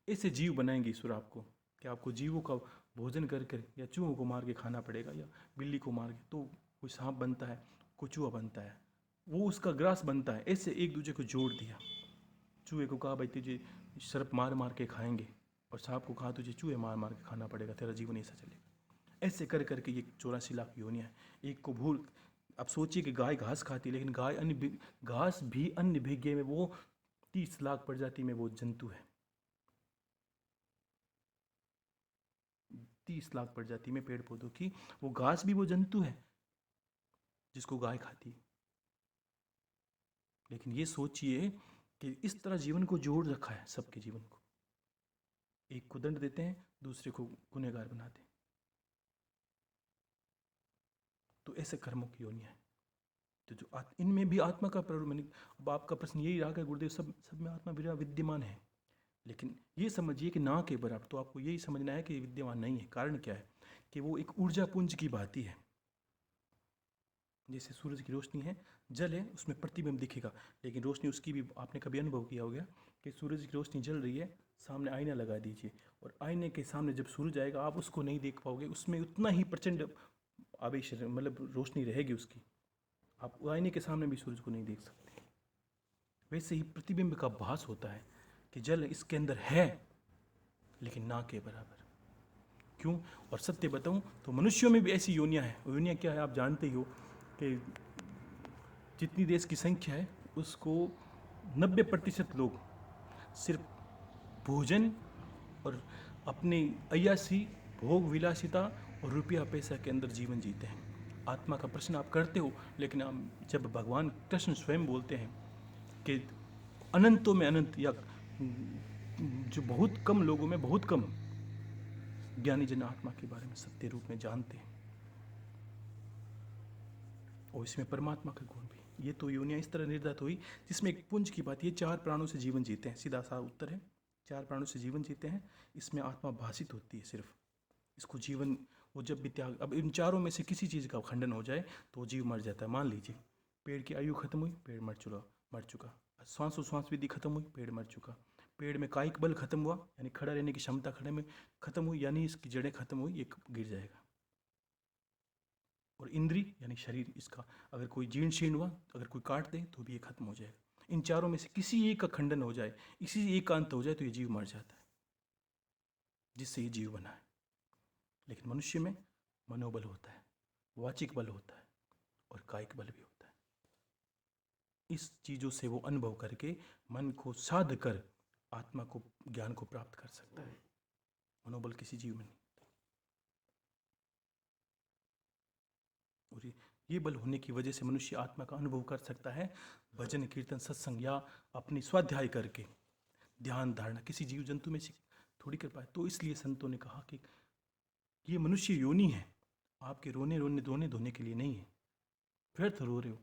ऐसे जीव बनाएंगे ईश्वर आपको, कि आपको जीवों का भोजन कर कर, या चूहों को मार के खाना पड़ेगा, या बिल्ली को मार के, तो कोई सांप बनता है, कोई चूहा बनता है, वो उसका ग्रास बनता है, ऐसे एक दूसरे को जोड़ दिया। चूहे को कहा भाई तुझे सर्प मार मार के खाएंगे, और सांप को कहा तुझे चूहे मार मार के खाना पड़ेगा, तेरा जीवन ऐसा चलेगा। ऐसे कर करके ये 84 लाख योनियाँ हैं। एक को भूल आप सोचिए कि गाय घास खाती है, लेकिन गाय घास भी अन्य भिगे में वो 30 लाख प्रजाति में वो जंतु है। 30 लाख प्रजाति में पेड़ पौधों की वो घास भी वो जंतु है जिसको गाय खाती है। लेकिन ये सोचिए कि इस तरह जीवन को जोड़ रखा है, सबके जीवन को। एक को दंड देते हैं, दूसरे को गुनहगार बनाते हैं। तो ऐसे कर्मों की योनियां है। तो जो इनमें भी आत्मा का मैंने, अब आपका प्रश्न यही रहा कि गुरुदेव सब सब में आत्मा विद्यमान है, लेकिन ये समझिए कि ना के बराबर। तो आपको यही समझना है कि विद्यमान नहीं है। कारण क्या है कि वो एक ऊर्जा पुंज की भांति है। जैसे सूरज की रोशनी है, जल है, उसमें प्रतिबिंब दिखेगा, लेकिन रोशनी उसकी भी आपने कभी अनुभव किया होगा कि सूरज की रोशनी जल रही है, सामने आईना लगा दीजिए और आईने के सामने जब सूरज आएगा आप उसको नहीं देख पाओगे, उसमें उतना ही प्रचंड आवेश मतलब रोशनी रहेगी उसकी, आप आईने के सामने भी सूरज को नहीं देख सकते। वैसे ही प्रतिबिंब का भास होता है कि जल इसके अंदर है लेकिन ना के बराबर। क्यों? और सत्य बताऊं तो मनुष्यों में भी ऐसी योनियां हैं। योनियां क्या है आप जानते ही हो कि जितनी देश की संख्या है उसको 90% लोग सिर्फ भोजन और अपनी अय्यासी, भोग विलासिता और रुपया पैसा के अंदर जीवन जीते हैं। आत्मा का प्रश्न आप करते हो, लेकिन आप जब भगवान कृष्ण स्वयं बोलते हैं कि अनंतों में अनंत, या जो बहुत कम लोगों में बहुत कम ज्ञानी जन आत्मा के बारे में सत्य रूप में जानते हैं, और इसमें परमात्मा का गुण भी। ये तो योनियां इस तरह निर्धारित हुई जिसमें एक पुंज की बात, ये 4 प्राणों से जीवन जीते हैं, सीधा सा उत्तर है, 4 प्राणों से जीवन जीते हैं। इसमें आत्मा भाषित होती है सिर्फ, इसको जीवन वो जब भी त्याग, अब इन चारों में से किसी चीज़ का खंडन हो जाए तो वो जीव मर जाता है। मान लीजिए पेड़ की आयु खत्म हुई, पेड़ मर चुका। श्वास विधि खत्म हुई, पेड़ मर चुका। पेड़ में कायिक बल खत्म हुआ, यानी खड़ा रहने की क्षमता खड़े में खत्म हुई, यानी इसकी जड़ें खत्म हुई, ये गिर जाएगा। और इंद्री यानी शरीर, इसका अगर कोई जीर्ण शीर्ण हुआ, अगर कोई काट दे तो भी ये खत्म हो जाएगा। इन चारों में से किसी एक का खंडन हो जाए, इसी एक का अंत हो जाए तो ये जीव मर जाता है, जिससे ये जीव बना है। लेकिन मनुष्य में मनोबल होता है, वाचिक बल होता है और कायिक बल भी होता है। इस चीज़ों से वो अनुभव करके मन को साध कर आत्मा को, ज्ञान को प्राप्त कर सकता है। मनोबल किसी जीव में नहीं। और ये बल होने की वजह से मनुष्य आत्मा का अनुभव कर सकता है भजन कीर्तन सत्संग या अपनी स्वाध्याय करके। ध्यान धारणा किसी जीव जंतु में से थोड़ी कर पाए। तो इसलिए संतों ने कहा कि ये मनुष्य योनि है, आपके रोने धोने के लिए नहीं है, व्यर्थ रो रहे हो।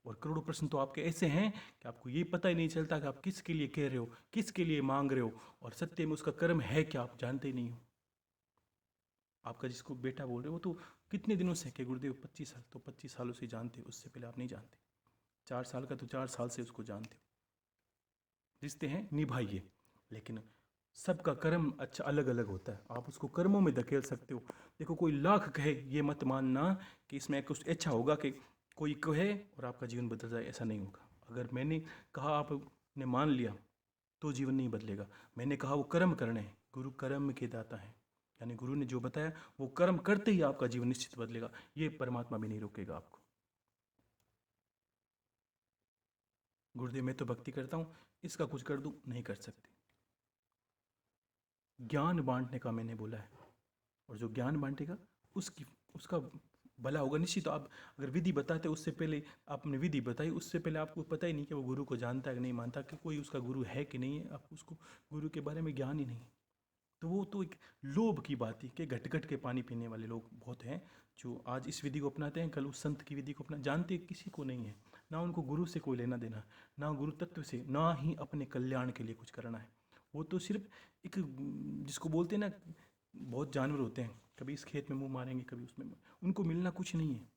और करोड़ों प्रश्न तो आपके ऐसे हैं कि आपको ये पता ही नहीं चलता कि आप किसके लिए कह रहे हो, किसके लिए मांग रहे हो, और सत्य में उसका कर्म है क्या आप जानते ही नहीं हो। आपका जिसको बेटा बोल रहे हो तो कितने दिनों से, कि गुरुदेव 25 साल, तो 25 सालों से जानते हो, उससे पहले आप नहीं जानते। 4 साल का तो 4 साल से उसको जानते हो। रिश्ते हैं निभाइए, लेकिन सबका कर्म अच्छा अलग अलग होता है, आप उसको कर्मों में धकेल सकते हो। देखो कोई लाख कहे, ये मत मानना कि इसमें कुछ अच्छा होगा कि कोई कहे और आपका जीवन बदल जाए, ऐसा नहीं होगा। अगर मैंने कहा आपने मान लिया तो जीवन नहीं बदलेगा। मैंने कहा वो कर्म करने हैं, गुरु कर्म के दाता है, यानी गुरु ने जो बताया वो कर्म करते ही आपका जीवन निश्चित बदलेगा। ये परमात्मा भी नहीं रोकेगा आपको। गुरुदेव मैं तो भक्ति करता हूँ, इसका कुछ कर दूँ, नहीं कर सकते। ज्ञान बांटने का मैंने बोला है, और जो ज्ञान बांटेगा उसका भला होगा निश्चित। तो आप अगर विधि बताते उससे पहले आपने विधि बताई, उससे पहले आपको पता ही नहीं कि वो गुरु को जानता है कि नहीं मानता, कि कोई उसका गुरु है कि नहीं है, आप उसको गुरु के बारे में ज्ञान ही नहीं। तो वो तो एक लोभ की बात है कि घट घट के पानी पीने वाले लोग बहुत हैं जो आज इस विधि को अपनाते हैं, कल उस संत की विधि को अपना जानते किसी को नहीं है। ना उनको गुरु से कोई लेना देना, ना गुरु तत्व से, ना ही अपने कल्याण के लिए कुछ करना है। वो तो सिर्फ एक, जिसको बोलते हैं ना, बहुत जानवर होते हैं, कभी इस खेत में मुंह मारेंगे, कभी उसमें, उनको मिलना कुछ नहीं है।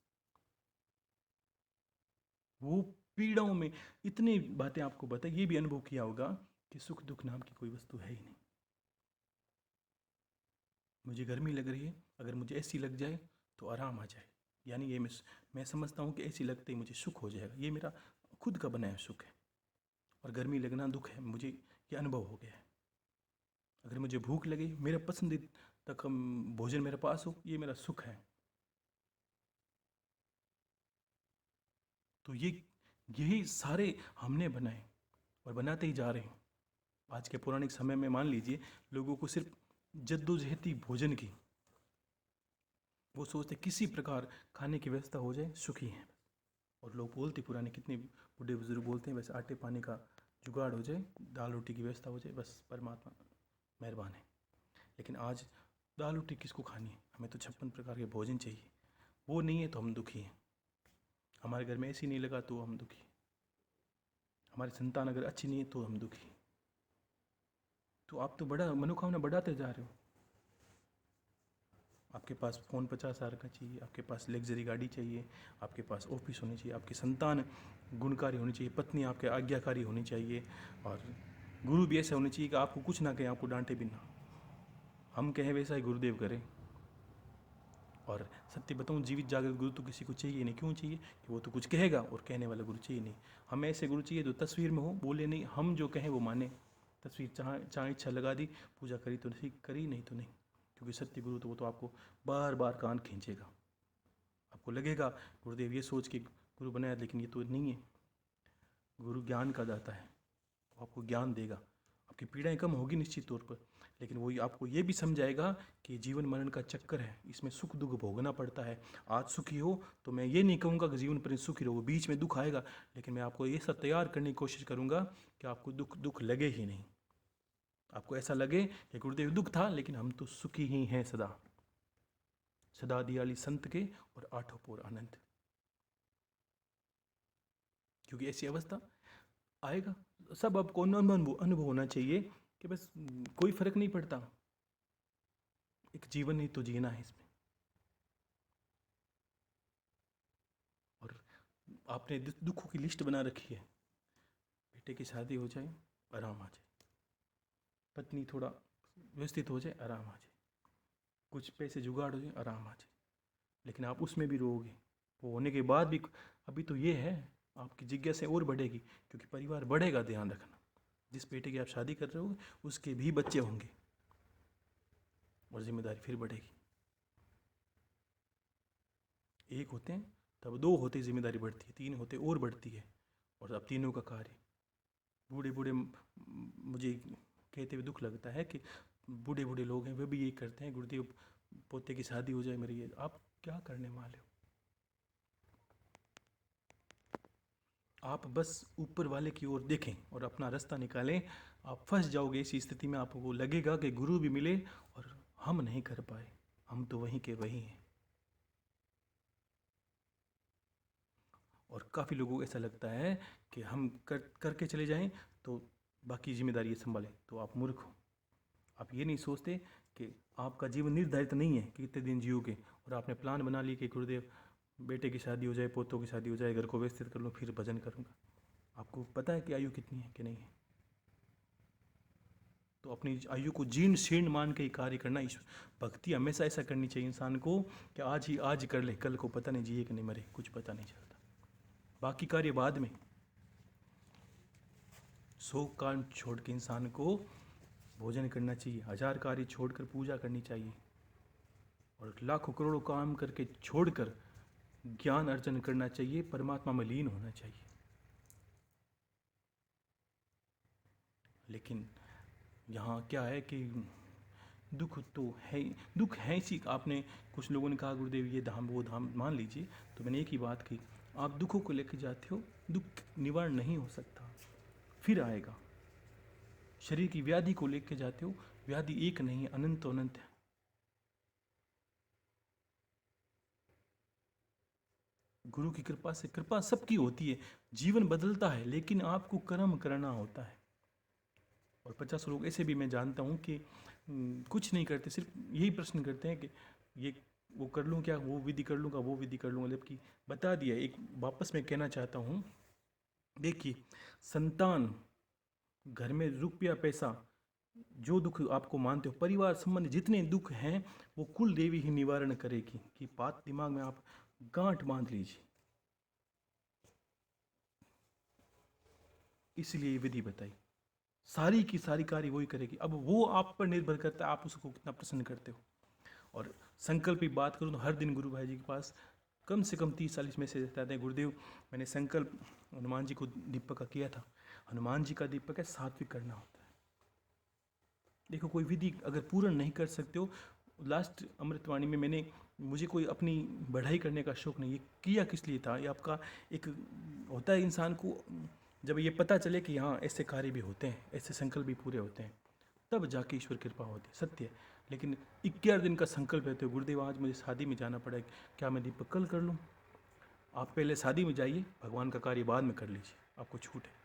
वो पीड़ाओं में इतनी बातें आपको बताए, ये भी अनुभव किया होगा कि सुख दुख नाम की कोई वस्तु है ही नहीं। मुझे गर्मी लग रही है, अगर मुझे ऐसी लग जाए तो आराम आ जाए, यानी ये मैं समझता हूँ कि ऐसी लगते ही मुझे सुख हो जाएगा, ये मेरा खुद का बनाया सुख है। और गर्मी लगना दुख है, मुझे ये अनुभव हो गया है। अगर मुझे भूख लगे, मेरा पसंदीदा भोजन मेरे पास हो, ये मेरा सुख है। तो यही सारे हमने बनाए और बनाते ही जा रहे हैं। आज के पौराणिक समय में मान लीजिए लोगों को सिर्फ जद्दोजहदी भोजन की, वो सोचते किसी प्रकार खाने की व्यवस्था हो जाए, सुखी हैं। और लोग बोलते पुराने कितने बूढ़े बुजुर्ग बोलते हैं, वैसे आटे पानी का जुगाड़ हो जाए, दाल रोटी की व्यवस्था हो जाए, बस परमात्मा मेहरबान है। लेकिन आज दाल रोटी किसको खानी है? हमें तो 56 प्रकार के भोजन चाहिए। वो नहीं है तो हम दुखी हैं। हमारे घर में ऐसी नहीं लगा तो हम दुखी। हमारी संतान अगर अच्छी नहीं है तो हम दुखी। तो आप तो बड़ा मनोकामना बढ़ाते जा रहे हो। आपके पास फ़ोन 50,000 का चाहिए, आपके पास लग्जरी गाड़ी चाहिए, आपके पास ऑफिस होनी चाहिए, आपकी संतान गुणकारी होनी चाहिए, पत्नी आपके आज्ञाकारी होनी चाहिए, और गुरु भी ऐसा होना चाहिए कि आपको कुछ ना कहें, आपको डांटे भी ना। हम कहें वैसा ही गुरुदेव करें। और सत्य बताऊं, जीवित जागृत गुरु तो किसी को चाहिए नहीं। क्यों चाहिए? कि वो तो कुछ कहेगा और कहने वाला गुरु चाहिए नहीं। हमें ऐसे गुरु चाहिए जो तस्वीर में हो, बोले नहीं, हम जो कहें वो माने। तस्वीर चाहे इच्छा लगा दी, पूजा करी तो ठीक करी, नहीं तो नहीं। क्योंकि सत्य गुरु तो वो तो आपको बार बार कान खींचेगा। आपको लगेगा गुरुदेव ये सोच के गुरु बनाया, लेकिन ये तो नहीं है। गुरु ज्ञान का दाता है, वो आपको ज्ञान देगा। आपकी पीड़ाएं कम होगी निश्चित तौर पर, लेकिन वो आपको ये भी समझाएगा कि जीवन मरण का चक्कर है, इसमें सुख दुख भोगना पड़ता है। आज सुखी हो तो मैं ये नहीं कहूँगा कि जीवन पर सुखी रहो, बीच में दुख आएगा, लेकिन मैं आपको ये सब तैयार करने की कोशिश करूँगा कि आपको दुख लगे ही नहीं। आपको ऐसा लगे कि गुरुदेव दुख था लेकिन हम तो सुखी ही हैं सदा। सदा दियाली संत के और आठों पोर आनंद। क्योंकि ऐसी अवस्था आएगा, सब आपको अनुभव होना चाहिए कि बस कोई फर्क नहीं पड़ता, एक जीवन ही तो जीना है इसमें। और आपने दुखों की लिस्ट बना रखी है। बेटे की शादी हो जाए, आराम आ जाए। पत्नी थोड़ा व्यवस्थित हो जाए, आराम आ जाए। कुछ पैसे जुगाड़ हो जाए, आराम आ जाए। लेकिन आप उसमें भी रोओगे। वो होने के बाद भी अभी तो ये है, आपकी जिज्ञासा और बढ़ेगी, क्योंकि परिवार बढ़ेगा। ध्यान रखना, जिस बेटे की आप शादी कर रहे हो उसके भी बच्चे होंगे और जिम्मेदारी फिर बढ़ेगी। एक होते हैं तब दो होते, जिम्मेदारी बढ़ती है, तीन होते और बढ़ती है। और अब तीनों का कार्य, बूढ़े बूढ़े मुझे कहते हुए दुख लगता है कि बूढ़े बूढ़े लोग हैं वे भी यही करते हैं, गुरुदेव पोते की शादी हो जाए मेरी। आप क्या करने वाले हो? आप बस ऊपर वाले की ओर देखें और अपना रास्ता निकालें। आप फंस जाओगे इसी स्थिति में। आपको लगेगा कि गुरु भी मिले और हम नहीं कर पाए, हम तो वहीं के वहीं हैं। और काफ़ी लोगों को ऐसा लगता है कि हम करके चले जाएं तो बाकी जिम्मेदारी संभालें। तो आप मूर्ख हो। आप ये नहीं सोचते कि आपका जीवन निर्धारित नहीं है कि कितने दिन जियोगे, और आपने प्लान बना ली कि गुरुदेव बेटे की शादी हो जाए, पोतों की शादी हो जाए, घर को व्यवस्थित कर लो, फिर भजन करूँगा। आपको पता है कि आयु कितनी है कि नहीं है? तो अपनी आयु को जीर्ण शीर्ण मान के ही कार्य करना। भक्ति हमेशा ऐसा करनी चाहिए इंसान को कि आज कर ले, कल को पता नहीं जिए कि नहीं मरे, कुछ पता नहीं चलता। बाकी कार्य बाद में। 100 काम छोड़ के इंसान को भोजन करना चाहिए, 1000 कार्य छोड़कर पूजा करनी चाहिए, और लाखों करोड़ों काम करके छोड़कर ज्ञान अर्जन करना चाहिए, परमात्मा में लीन होना चाहिए। लेकिन यहाँ क्या है कि दुख तो है, दुख है इसी। आपने कुछ लोगों ने कहा गुरुदेव ये धाम वो धाम, मान लीजिए। तो मैंने एक ही बात की, आप दुखों को लेकर जाते हो, दुख निवारण नहीं हो सकता, फिर आएगा। शरीर की व्याधि को लेकर जाते हो, व्याधि एक नहीं है, अनंत अनंत है। गुरु की कृपा से, कृपा सबकी होती है, जीवन बदलता है, लेकिन आपको कर्म करना होता है। और 50 लोग ऐसे भी मैं जानता हूँ कि कुछ नहीं करते, सिर्फ यही प्रश्न करते हैं कि ये वो कर लूँ क्या, वो विधि कर लूँगा, वो विधि कर लूँगा, जबकि बता दिया। एक वापस मैं कहना चाहता हूँ, देखिए, संतान, घर में रुपया पैसा, जो दुख आपको मानते हो, परिवार संबंध जितने दुख हैं, वो कुल देवी ही निवारण करेगी। कि बात दिमाग में आप गांठ बांध लीजिए। इसलिए ये विधि बताई, सारी की सारी कार्य वही करेगी। अब वो आप पर निर्भर करता है, आप उसको कितना प्रसन्न करते हो। और संकल्प की बात करूँ तो हर दिन गुरु भाई जी के पास कम से कम 30-40 मैसेज आते हैं, गुरुदेव मैंने संकल्प हनुमान जी को दीपक का किया था। हनुमान जी का दीपक है सात्विक करना होता है। देखो कोई विधि अगर पूर्ण नहीं कर सकते हो, लास्ट अमृतवाणी में मुझे कोई अपनी बढ़ाई करने का शौक नहीं, ये किया किस लिए था, ये आपका एक होता है इंसान को जब ये पता चले कि हाँ ऐसे कार्य भी होते हैं, ऐसे संकल्प भी पूरे होते हैं, तब जाके ईश्वर कृपा होती है, सत्य है। लेकिन 11 दिन का संकल्प है तो गुरुदेव आज मुझे शादी में जाना पड़ा, क्या मैं दीपक कल कर लूँ? आप पहले शादी में जाइए, भगवान का कार्य बाद में कर लीजिए, आपको छूट है।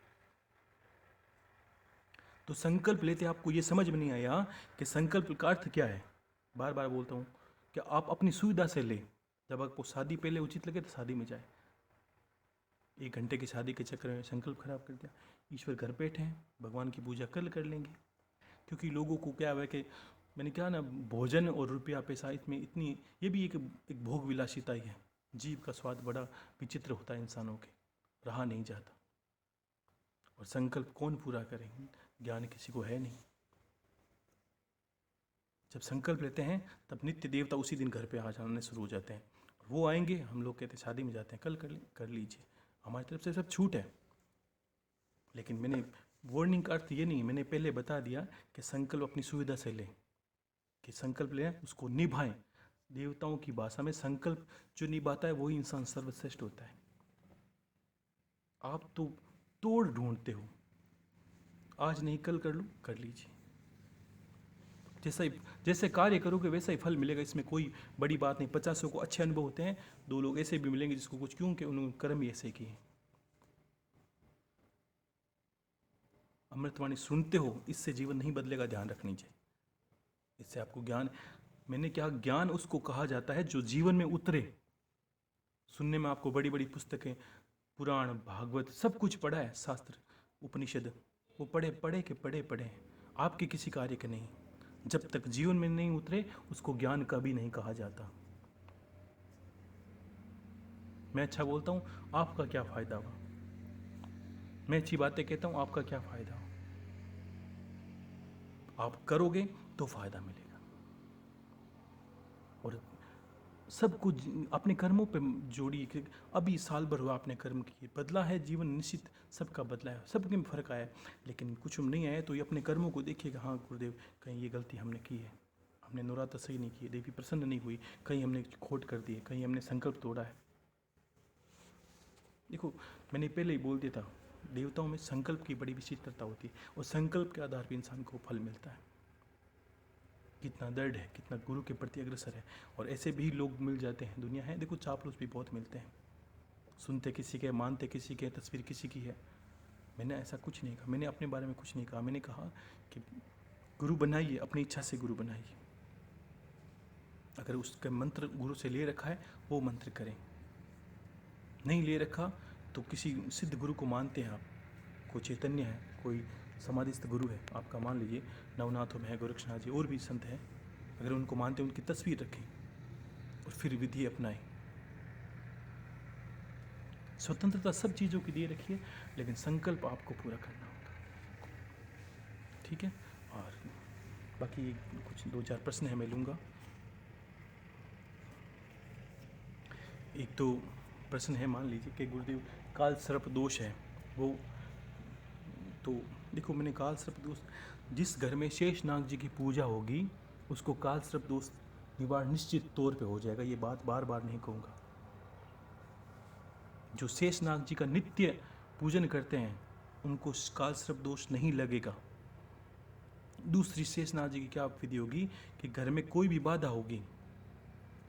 तो संकल्प लेते आपको ये समझ में नहीं आया कि संकल्प का अर्थ क्या है। बार बार बोलता हूँ कि आप अपनी सुविधा से ले, जब आपको शादी पहले उचित लगे तो शादी में जाए। 1 घंटे की शादी के चक्कर में संकल्प खराब कर दिया। ईश्वर घर बैठे हैं, भगवान की पूजा कल कर लेंगे। क्योंकि लोगों को क्या है कि मैंने कहा ना, भोजन और रुपया पैसा इसमें इतनी, ये भी एक भोग विलासिता ही है। जीव का स्वाद बड़ा विचित्र होता है, इंसानों के रहा नहीं जाता। और संकल्प कौन पूरा करेंगे, ज्ञान किसी को है नहीं। जब संकल्प लेते हैं तब नित्य देवता उसी दिन घर पे आ जाने शुरू हो जाते हैं। वो आएंगे, हम लोग कहते हैं शादी में जाते हैं, कल कर लीजिए, हमारी तरफ से सब छूट है। लेकिन मैंने वार्निंग का अर्थ ये नहीं, मैंने पहले बता दिया कि संकल्प अपनी सुविधा से लें, कि संकल्प लें उसको निभाएं। देवताओं की भाषा में संकल्प जो निभाता है वही इंसान सर्वश्रेष्ठ होता है। आप तो तोड़ ढूंढते हो, आज नहीं कल कर लूँ, कर लीजिए। जैसे कार्य करोगे वैसा ही फल मिलेगा, इसमें कोई बड़ी बात नहीं। 50 को अच्छे अनुभव होते हैं, 2 लोग ऐसे भी मिलेंगे जिसको कुछ, क्योंकि उन्होंने कर्म ही ऐसे किए। अमृतवाणी सुनते हो, इससे जीवन नहीं बदलेगा, ध्यान रखनी चाहिए। इससे आपको ज्ञान, मैंने क्या, ज्ञान उसको कहा जाता है जो जीवन में उतरे। सुनने में आपको बड़ी बड़ी पुस्तकें, पुराण भागवत सब कुछ पढ़ा है, शास्त्र उपनिषद, वो पढ़े आपके किसी कार्य के नहीं। जब तक जीवन में नहीं उतरे उसको ज्ञान कभी नहीं कहा जाता। मैं अच्छा बोलता हूँ, आपका क्या फायदा हुआ? मैं अच्छी बातें कहता हूँ, आपका क्या फायदा? आप करोगे तो फायदा मिलेगा। और सब कुछ अपने कर्मों पे जोड़िए कि अभी साल भर हुआ आपने कर्म किए, बदला है जीवन, निश्चित सबका बदला है, सबके में फर्क आया है। लेकिन कुछ नहीं आया तो ये अपने कर्मों को देखिएगा, हाँ गुरुदेव कहीं ये गलती हमने की है, हमने नवरात्र सही नहीं की, देवी प्रसन्न नहीं हुई, कहीं हमने खोट कर दी है, कहीं हमने संकल्प तोड़ा है। देखो मैंने पहले ही बोल दिया था, देवताओं में संकल्प की बड़ी विचित्रता होती है, और संकल्प के आधार पर इंसान को फल मिलता है। कितना दृढ़ है, कितना गुरु के प्रति अग्रसर है। और ऐसे भी लोग मिल जाते हैं, दुनिया है देखो, चापलूस भी बहुत मिलते हैं, सुनते किसी के, मानते किसी के, तस्वीर किसी की है। मैंने ऐसा कुछ नहीं कहा, मैंने अपने बारे में कुछ नहीं कहा। मैंने कहा कि गुरु बनाइए, अपनी इच्छा से गुरु बनाइए। अगर उसका मंत्र गुरु से ले रखा है वो मंत्र करें, नहीं ले रखा तो किसी सिद्ध गुरु को मानते हैं आप, कोई चैतन्य है, कोई समाधिस्थ गुरु है आपका, मान लीजिए नवनाथों में है, गोरक्षनाथ जी, और भी संत हैं, अगर उनको मानते हैं उनकी तस्वीर रखें और फिर विधि अपनाएं। स्वतंत्रता सब चीज़ों की दे रखिए, लेकिन संकल्प आपको पूरा करना होगा, ठीक है। और बाकी कुछ 2-4 प्रश्न है, मैं लूँगा। एक तो प्रश्न है, मान लीजिए कि गुरुदेव काल सर्प दोष है, वो तो देखो मैंने काल सर्प दोष, जिस घर में शेषनाग जी की पूजा होगी उसको काल सर्प दोष निवारण निश्चित तौर पे हो जाएगा। ये बात बार बार नहीं कहूँगा। जो शेषनाग जी का नित्य पूजन करते हैं उनको काल सर्प दोष नहीं लगेगा। दूसरी, शेषनाग जी की क्या विधि होगी कि घर में कोई भी बाधा होगी,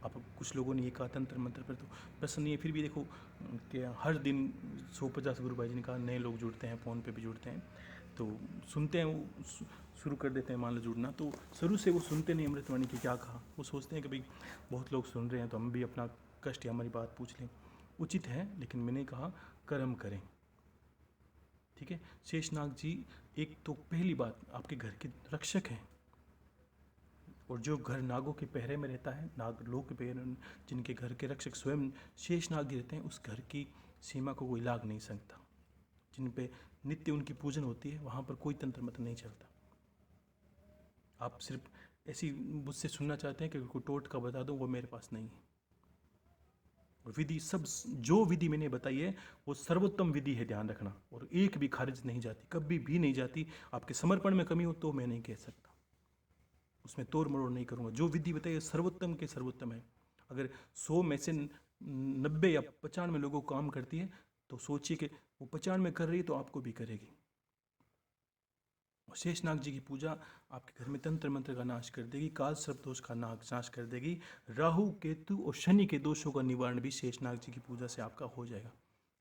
अब कुछ लोगों ने ये कहा तंत्र मंत्र पर तो प्रश्न नहीं है, फिर भी देखो कि हर दिन 150 गुरु भाई जी ने कहा, नए लोग जुड़ते हैं, फ़ोन पे भी जुड़ते हैं, तो सुनते हैं, वो शुरू कर देते हैं मान लो जुड़ना, तो शुरू से वो सुनते नहीं अमृतवाणी की क्या कहा, वो सोचते हैं कि भाई बहुत लोग सुन रहे हैं तो हम भी अपना कष्ट या हमारी बात पूछ लें। उचित है, लेकिन मैंने कहा कर्म करें, ठीक है। शेषनाग जी एक तो पहली बात आपके घर के रक्षक हैं, और जो घर नागों के पहरे में रहता है, नाग लोग के पहरे, जिनके घर के रक्षक स्वयं शेषनाग जी रहते हैं, उस घर की सीमा को कोई लाग नहीं सकता। जिन पे नित्य उनकी पूजन होती है वहाँ पर कोई तंत्र मंत्र नहीं चलता। आप सिर्फ ऐसी मुझसे सुनना चाहते हैं कि कोई टोटका बता दो, वो मेरे पास नहीं है। और विधि सब, जो विधि मैंने बताई है वो सर्वोत्तम विधि है, ध्यान रखना। और एक भी खारिज नहीं जाती, कभी भी नहीं जाती। आपके समर्पण में कमी हो तो मैं नहीं कह सकता, उसमें तोड़ मरोड़ नहीं करूँगा। जो विधि बताई है सर्वोत्तम के सर्वोत्तम है। अगर 100 में से 90 या 95 लोगों को काम करती है तो सोचिए कि वो 95 कर रही है तो आपको भी करेगी। और शेषनाग जी की पूजा आपके घर में तंत्र मंत्र का नाश कर देगी, काल सर्प दोष का नाश कर देगी। राहु केतु और शनि के दोषों का निवारण भी शेषनाग जी की पूजा से आपका हो जाएगा।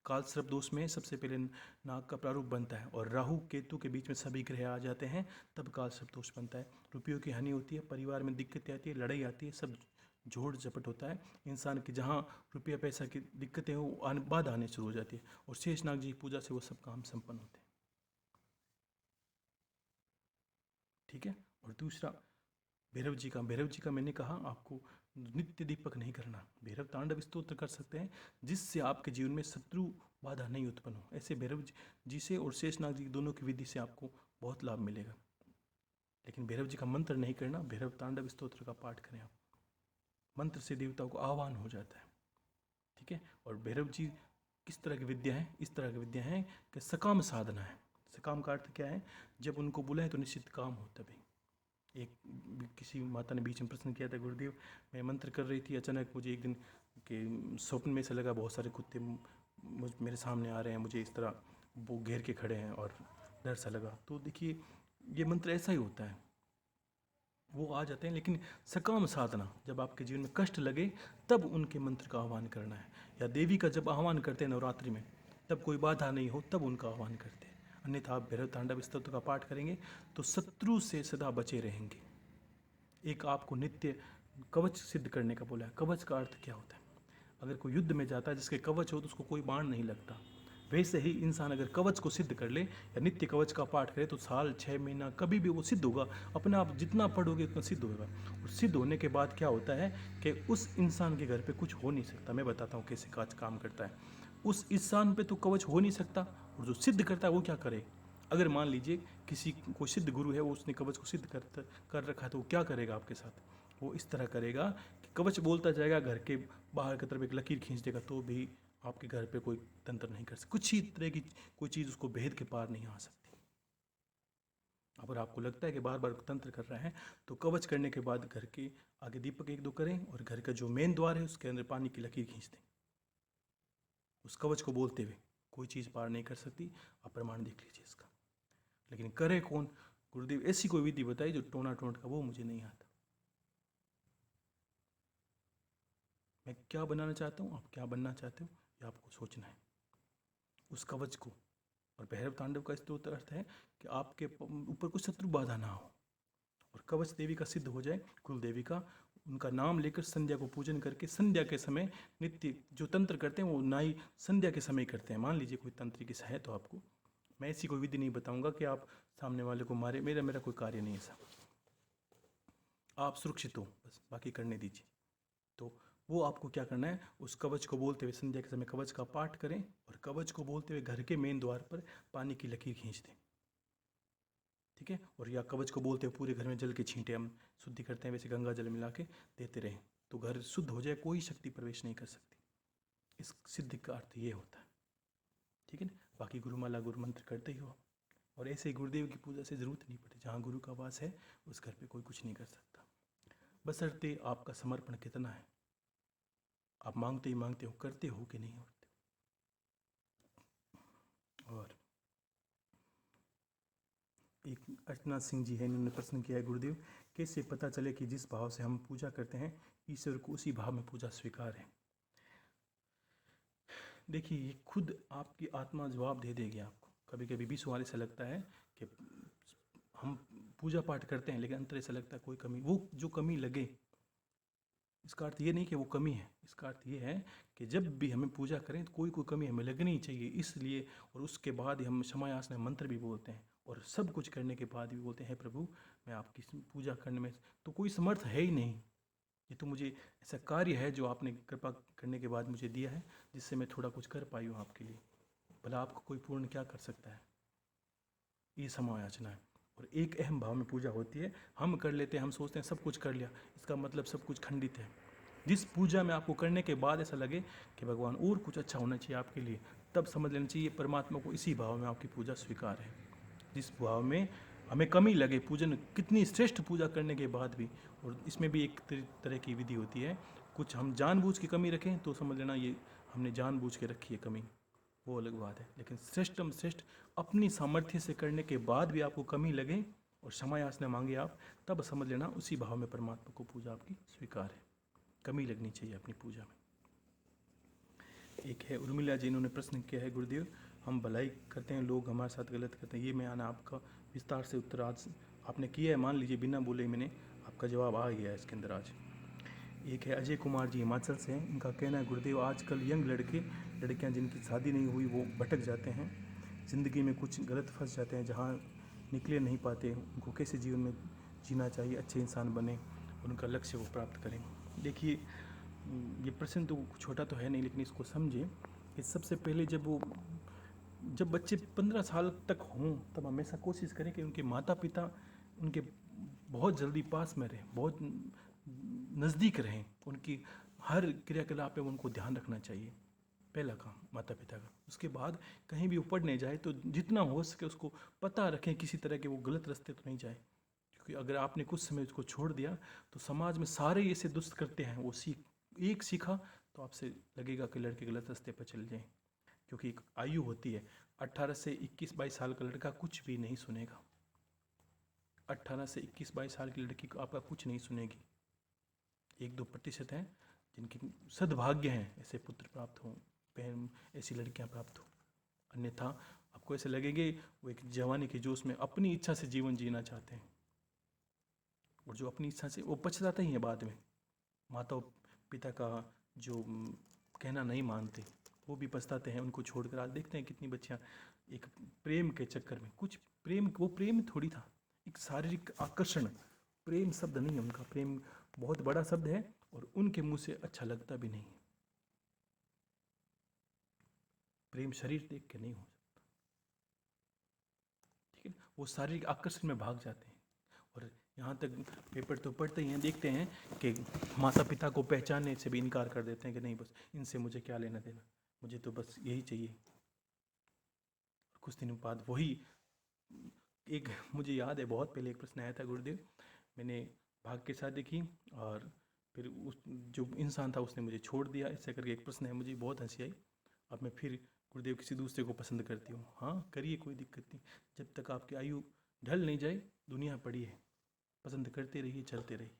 काल सर्प दोष में सबसे पहले नाग का प्रारूप बनता है और राहु केतु के बीच में सभी ग्रह आ जाते हैं, तब काल सर्प दोष बनता है। रुपयों की हानि होती है, परिवार में दिक्कतें आती है, लड़ाई आती है, सब जोड़ झपट होता है। इंसान की जहाँ रुपया पैसा की दिक्कतें हो बाधा आने शुरू हो जाती है, और शेषनाग जी की पूजा से वो सब काम संपन्न होते हैं। ठीक है। और दूसरा भैरव जी का मैंने कहा आपको नित्य दीपक नहीं करना। भैरव तांडव स्तोत्र कर सकते हैं जिससे आपके जीवन में शत्रु बाधा नहीं उत्पन्न हो। ऐसे भैरव जी से और शेषनाग जी दोनों की विधि से आपको बहुत लाभ मिलेगा। लेकिन भैरव जी का मंत्र नहीं करना, भैरव तांडव स्तोत्र का पाठ करें आप, मंत्र से देवताओं को आह्वान हो जाता है। ठीक है। और भैरव जी किस तरह की विद्या है? इस तरह की विद्या है कि सकाम साधना है। सकाम का अर्थ क्या है? जब उनको बुलाए तो निश्चित काम हो। तभी एक किसी माता ने बीच में प्रश्न किया था, गुरुदेव मैं मंत्र कर रही थी, अचानक मुझे एक दिन के स्वप्न में से लगा बहुत सारे कुत्ते मेरे सामने आ रहे हैं, मुझे इस तरह वो घेर के खड़े हैं और डर सा लगा। तो देखिए ये मंत्र ऐसा ही होता है, वो आ जाते हैं। लेकिन सकाम साधना, जब आपके जीवन में कष्ट लगे तब उनके मंत्र का आह्वान करना है। या देवी का जब आह्वान करते हैं नवरात्रि में, तब कोई बाधा नहीं हो तब उनका आह्वान करते हैं। अन्यथा आप भैरव तांडव स्तोत्र का पाठ करेंगे तो शत्रु से सदा बचे रहेंगे। एक आपको नित्य कवच सिद्ध करने का बोला है। कवच का अर्थ क्या होता है? अगर कोई युद्ध में जाता है जिसके कवच हो तो उसको कोई बाण नहीं लगता। वैसे ही इंसान अगर कवच को सिद्ध कर ले या नित्य कवच का पाठ करे तो साल 6 महीना कभी भी वो सिद्ध होगा। अपने आप जितना पढ़ोगे उतना सिद्ध होगा। और सिद्ध होने के बाद क्या होता है कि उस इंसान के घर पे कुछ हो नहीं सकता। मैं बताता हूँ कैसे काज काम करता है। उस इंसान पे तो कवच हो नहीं सकता, और जो सिद्ध करता है वो क्या करे? अगर मान लीजिए किसी कोई सिद्ध गुरु है, वो उसने कवच को सिद्ध कर रखा है, तो वो क्या करेगा आपके साथ? वो इस तरह करेगा कि कवच बोलता जाएगा, घर के बाहर की तरफ एक लकीर खींच देगा तो भी आपके घर पे कोई तंत्र नहीं कर सकता। कुछ ही तरह की कोई चीज़ उसको भेद के पार नहीं आ सकती। अगर आपको लगता है कि बार बार तंत्र कर रहे हैं तो कवच करने के बाद घर के आगे दीपक 1-2 करें और घर का जो मेन द्वार है उसके अंदर पानी की लकीर खींच दें उस कवच को बोलते हुए। कोई चीज़ पार नहीं कर सकती, आप प्रमाण देख लीजिए इसका। लेकिन करे कौन? गुरुदेव ऐसी कोई विधि बताई जो टोना टोट का, वो मुझे नहीं आता। मैं क्या बनाना चाहता हूँ, आप क्या बनना चाहते हो, ये आपको सोचना है। उस कवच को, और भैरव तांडव का स्तोत्र अर्थ है कि आपके ऊपर कुछ शत्रु बाधा ना हो और कवच देवी का सिद्ध हो जाए, कुल देवी का। उनका नाम लेकर संध्या को पूजन करके संध्या के समय नित्य जो तंत्र करते हैं वो नाई संध्या के समय करते हैं। मान लीजिए कोई तंत्र की है तो आपको मैं ऐसी कोई विधि नहीं बताऊंगा कि आप सामने वाले को मारे। मेरा कोई कार्य नहीं ऐसा। आप सुरक्षित हो, बस बाकी करने दीजिए। तो वो आपको क्या करना है, उस कवच को बोलते हुए संध्या के समय कवच का पाठ करें और कवच को बोलते हुए घर के मेन द्वार पर पानी की लकीर खींच दें। ठीक है। और या कवच को बोलते हुए पूरे घर में जल के छींटे, हम शुद्धि करते हैं वैसे गंगा जल मिला के देते रहें तो घर शुद्ध हो जाए, कोई शक्ति प्रवेश नहीं कर सकती। इस सिद्धि का अर्थ ये होता है। ठीक है ना। बाकी गुरुमाला गुरु मंत्र करते ही हो, और ऐसे ही गुरुदेव की पूजा से ज़रूरत नहीं पड़ती। जहाँ गुरु का वास है उस घर पे कोई कुछ नहीं कर सकता, बशर्ते आपका समर्पण कितना है। आप मांगते ही मांगते हो, करते हो कि नहीं होते। और एक अर्चना सिंह जी है, इन्होंने प्रश्न किया है, गुरुदेव कैसे पता चले कि जिस भाव से हम पूजा करते हैं ईश्वर को उसी भाव में पूजा स्वीकार है? देखिए ये खुद आपकी आत्मा जवाब दे देगी आपको। कभी कभी भी सवाल ऐसा लगता है कि हम पूजा पाठ करते हैं लेकिन अंतर ऐसा लगता है कोई कमी, वो जो कमी लगे इसका अर्थ ये नहीं कि वो कमी है। इसका अर्थ ये है कि जब भी हमें पूजा करें तो कोई कमी हमें लगनी ही चाहिए, इसलिए। और उसके बाद ही हम क्षमायाचना मंत्र भी बोलते हैं, और सब कुछ करने के बाद भी बोलते हैं, प्रभु मैं आपकी पूजा करने में तो कोई समर्थ है ही नहीं। ये तो मुझे ऐसा कार्य है जो आपने कृपा करने के बाद मुझे दिया है, जिससे मैं थोड़ा कुछ कर पाई हूँ आपके लिए। भला आपको कोई पूर्ण क्या कर सकता है? ये समायाचना है। और एक अहम भाव में पूजा होती है। हम कर लेते हैं, हम सोचते हैं सब कुछ कर लिया, इसका मतलब सब कुछ खंडित है। जिस पूजा में आपको करने के बाद ऐसा लगे कि भगवान और कुछ अच्छा होना चाहिए आपके लिए, तब समझ लेना चाहिए परमात्मा को इसी भाव में आपकी पूजा स्वीकार है। जिस भाव में हमें कमी लगे पूजन, कितनी श्रेष्ठ पूजा करने के बाद भी, और इसमें भी एक तरह की विधि होती है, कुछ हम जानबूझ के कमी रखें तो समझ लेना ये हमने जानबूझ के रखी है कमी, वो अलग बात है। लेकिन श्रेष्ठम श्रेष्ठ अपनी सामर्थ्य से करने के बाद भी आपको कमी लगे और क्षमा याचना मांगे आप, तब समझ लेना उसी भाव में परमात्मा को पूजा आपकी स्वीकार है। कमी लगनी चाहिए अपनी पूजा में। एक है उर्मिला जी, इन्होंने प्रश्न किया है, गुरुदेव हम भलाई करते हैं, लोग हमारे साथ गलत करते हैं, ये मैं आना आपका विस्तार से उत्तर आज आपने किया है, मान लीजिए बिना बोले मैंने आपका जवाब आ गया है इसके अंदर आज। एक है अजय कुमार जी, हिमाचल से हैं, इनका कहना है, गुरुदेव आजकल यंग लड़के लड़कियां जिनकी शादी नहीं हुई वो भटक जाते हैं, ज़िंदगी में कुछ गलत फंस जाते हैं, जहाँ निकले नहीं पाते, उनको कैसे जीवन में जीना चाहिए, अच्छे इंसान बने और उनका लक्ष्य वो प्राप्त करें। देखिए ये प्रश्न तो छोटा तो है नहीं, लेकिन इसको समझें कि सबसे पहले जब बच्चे 15 साल तक हों तब हमेशा कोशिश करें कि उनके माता पिता उनके बहुत जल्दी पास में रहें, बहुत नज़दीक रहें, उनकी हर क्रियाकलाप में उनको ध्यान रखना चाहिए, पहला काम माता पिता का। उसके बाद कहीं भी वो पढ़ने जाए तो जितना हो सके उसको पता रखें किसी तरह के वो गलत रास्ते तो नहीं जाए, क्योंकि अगर आपने कुछ समय उसको छोड़ दिया तो समाज में सारे ऐसे दुष्ट करते हैं, वो सीखा तो आपसे लगेगा कि लड़के गलत रास्ते पर चल जाएं, क्योंकि एक आयु होती है 18 से 21-22 साल का लड़का कुछ भी नहीं सुनेगा, 18 से 21-22 साल की लड़की को आपका कुछ नहीं सुनेगी। 1-2% हैं जिनकी सद्भाग्य हैं ऐसे पुत्र प्राप्त हों, बहन ऐसी लड़कियां प्राप्त हों, अन्यथा आपको ऐसे लगेंगे वो एक जवानी के जोश में अपनी इच्छा से जीवन जीना चाहते हैं, और जो अपनी इच्छा से वो पछताते ही हैं बाद में, माता पिता का जो कहना नहीं मानते वो भी पछताते हैं उनको छोड़कर। आज देखते हैं कितनी बच्चियां एक प्रेम के चक्कर में, कुछ प्रेम वो प्रेम थोड़ी था, एक शारीरिक आकर्षण, प्रेम शब्द नहीं है उनका, प्रेम बहुत बड़ा शब्द है और उनके मुंह से अच्छा लगता भी नहीं है। प्रेम शरीर देख के नहीं हो सकता, ठीक है, वो शारीरिक आकर्षण में भाग जाते हैं। और यहाँ तक पेपर तो पढ़ते ही हैं, देखते हैं कि माता पिता को पहचानने से भी इनकार कर देते हैं कि नहीं बस इनसे मुझे क्या लेना देना, मुझे तो बस यही चाहिए। और कुछ दिनों बाद वही एक, मुझे याद है बहुत पहले एक प्रश्न आया था, गुरुदेव मैंने भाग के शादी की और फिर उस जो इंसान था उसने मुझे छोड़ दिया, ऐसे करके एक प्रश्न है, मुझे बहुत हंसी आई। अब मैं फिर गुरुदेव किसी दूसरे को पसंद करती हूँ। हाँ करिए, कोई दिक्कत नहीं, जब तक आपकी आयु ढल नहीं जाए दुनिया पड़ी है, पसंद करते रहिए, चलते रहिए,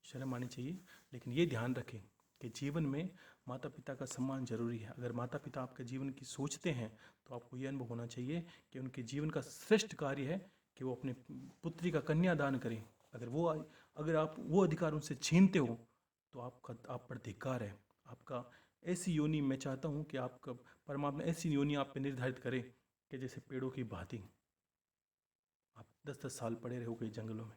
शर्म आनी चाहिए। लेकिन ये ध्यान रखें कि जीवन में माता पिता का सम्मान जरूरी है। अगर माता पिता आपके जीवन की सोचते हैं तो आपको ये अनुभव होना चाहिए कि उनके जीवन का श्रेष्ठ कार्य है कि वो अपने पुत्री का कन्यादान करें। अगर आप वो अधिकार उनसे छीनते हो तो आप पर धिक्कार है। आपका ऐसी योनि, मैं चाहता हूँ कि आपका परमात्मा ऐसी योनि आप पे निर्धारित करे कि जैसे पेड़ों की भांति आप 10-10 साल पड़े रहोगे जंगलों में,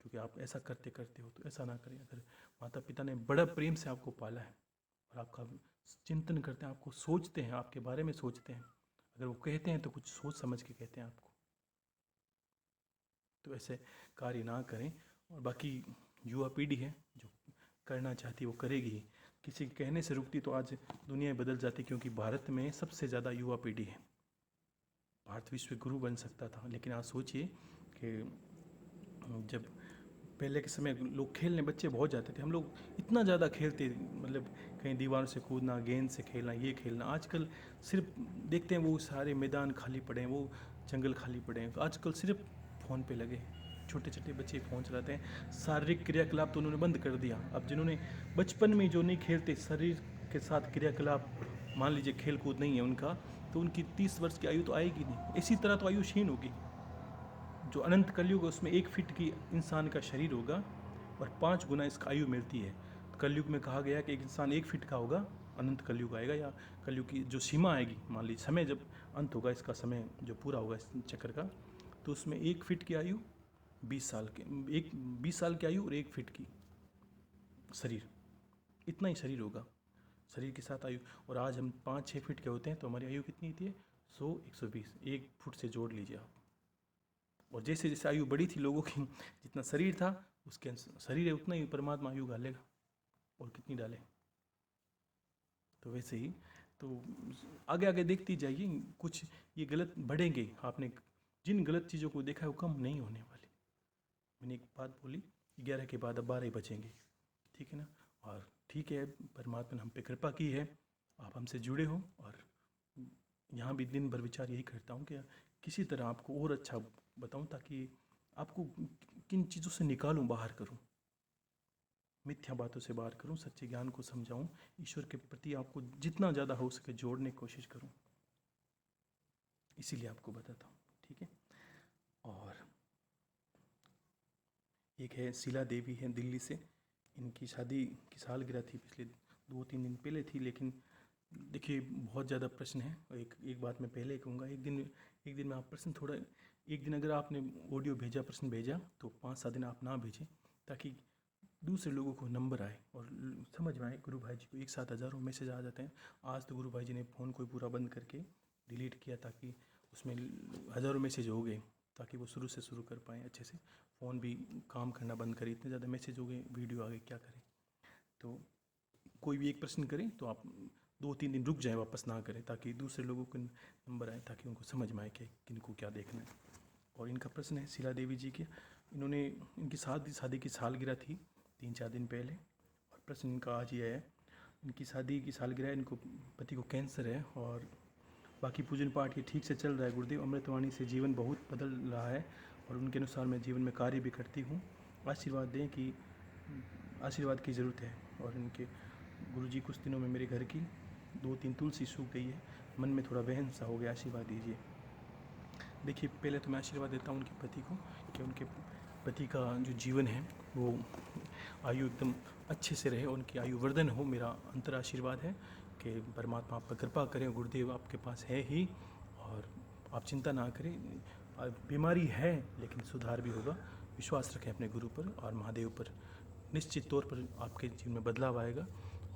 क्योंकि आप ऐसा करते करते हो। तो ऐसा ना करें। अगर माता पिता ने बड़ा प्रेम से आपको पाला है और आपका चिंतन करते हैं, आपको सोचते हैं, आपके बारे में सोचते हैं, अगर वो कहते हैं तो कुछ सोच समझ के कहते हैं आपको, तो ऐसे कार्य ना करें। और बाकी युवा पीढ़ी है जो करना चाहती है वो करेगी, किसी के कहने से रुकती तो आज दुनिया बदल जाती, क्योंकि भारत में सबसे ज़्यादा युवा पीढ़ी है। भारत विश्व गुरु बन सकता था, लेकिन आज सोचिए कि जब पहले के समय लोग खेलने, बच्चे बहुत जाते थे, हम लोग इतना ज़्यादा खेलते, मतलब कहीं दीवारों से कूदना, गेंद से खेलना, ये खेलना। आजकल सिर्फ देखते हैं वो सारे मैदान खाली पड़े हैं, वो जंगल खाली पड़े हैं। आजकल सिर्फ फ़ोन पे लगे, छोटे छोटे बच्चे फ़ोन चलाते हैं। शारीरिक क्रियाकलाप तो उन्होंने बंद कर दिया। अब जिन्होंने बचपन में जो नहीं खेलते, शरीर के साथ क्रियाकलाप, मान लीजिए खेल कूद नहीं है उनका, तो उनकी 30 वर्ष की आयु तो आएगी नहीं। इसी तरह तो आयु क्षीण होगी। जो अनंत कलयुग है उसमें 1 फीट की इंसान का शरीर होगा और 5 गुना इसका आयु मिलती है। कलयुग में कहा गया कि एक इंसान 1 फीट का होगा, अनंत कलयुग आएगा, या कलयुग की जो सीमा आएगी, मान लीजिए समय जब अंत होगा, इसका समय जो पूरा होगा इस चक्र का, तो उसमें 1 फीट की आयु 20 साल के, 20 साल की आयु और 1 फीट की शरीर, इतना ही शरीर होगा, शरीर के साथ आयु। और आज हम 5-6 फीट के होते हैं, तो हमारी आयु कितनी होती है? 100-120, 1 फुट से जोड़ लीजिए आप, और जैसे जैसे आयु बढ़ी थी लोगों की, जितना शरीर था उसके शरीर है उतना ही परमात्मा आयु डालेगा, और कितनी डाले। तो वैसे ही तो आगे आगे देखती जाइए, कुछ ये गलत बढ़ेंगे। आपने जिन गलत चीज़ों को देखा है वो कम नहीं होने वाली। मैंने एक बात बोली, 11 के बाद अब 12 ही बचेंगे, ठीक है ना। और ठीक है, परमात्मा ने हम पे कृपा की है, आप हमसे जुड़े हो। और यहाँ भी दिन भर विचार यही करता हूँ कि किसी तरह आपको और अच्छा बताऊँ, ताकि आपको किन चीज़ों से निकालूँ, बाहर करूँ, मिथ्या बातों से बाहर करूँ, सच्चे ज्ञान को समझाऊँ, ईश्वर के प्रति आपको जितना ज़्यादा हो सके जोड़ने की कोशिश करूँ, इसीलिए आपको बताता हूँ, ठीक है। और एक है शीला देवी, है दिल्ली से, इनकी शादी की सालगिरह थी, पिछले 2-3 दिन पहले थी। लेकिन देखिए बहुत ज़्यादा प्रश्न है, एक बात मैं पहले ही कहूँगा, एक दिन में आप प्रश्न थोड़ा, एक दिन अगर आपने ऑडियो भेजा, प्रश्न भेजा, तो 5-7 दिन आप ना भेजें, ताकि दूसरे लोगों को नंबर आए और समझ में आए। गुरु भाई जी को एक साथ हज़ारों मैसेज आ जाते हैं। आज तो गुरु भाई जी ने फ़ोन को पूरा बंद करके डिलीट किया, ताकि उसमें हज़ारों मैसेज हो गए, ताकि वो शुरू से शुरू कर पाएँ अच्छे से। फ़ोन भी काम करना बंद करें, इतने ज़्यादा मैसेज हो गए, वीडियो आ गए, क्या करें। तो कोई भी एक प्रश्न करें तो आप 2-3 दिन रुक जाएं, वापस ना करें, ताकि दूसरे लोगों को नंबर आए, ताकि उनको समझ में आए कि किनको क्या देखना है। और इनका प्रश्न है शीला देवी जी के, इन्होंने, इनकी शादी की सालगिरह थी 3-4 दिन पहले, और प्रश्न इनका आज ये है, इनकी शादी की सालगिरह, इनको पति को कैंसर है, और बाकी पूजन पाठ ये ठीक से चल रहा है। गुरुदेव अमृतवाणी से जीवन बहुत बदल रहा है, और उनके अनुसार मैं जीवन में कार्य भी करती हूँ। आशीर्वाद दें, कि आशीर्वाद की ज़रूरत है। और इनके गुरुजी, कुछ दिनों में मेरे घर की 2-3 तुलसी सूख गई है, मन में थोड़ा वहन सा हो गया, आशीर्वाद दीजिए। देखिए पहले तो मैं आशीर्वाद देता हूँ उनके पति को, कि उनके पति का जो जीवन है वो आयु एकदम अच्छे से रहे, उनकी आयु वर्धन हो। मेरा अंतर आशीर्वाद है कि परमात्मा आप पर कृपा करें, गुरुदेव आपके पास है ही, और आप चिंता ना करें। बीमारी है लेकिन सुधार भी होगा, विश्वास रखें अपने गुरु पर और महादेव पर, निश्चित तौर पर आपके जीवन में बदलाव आएगा,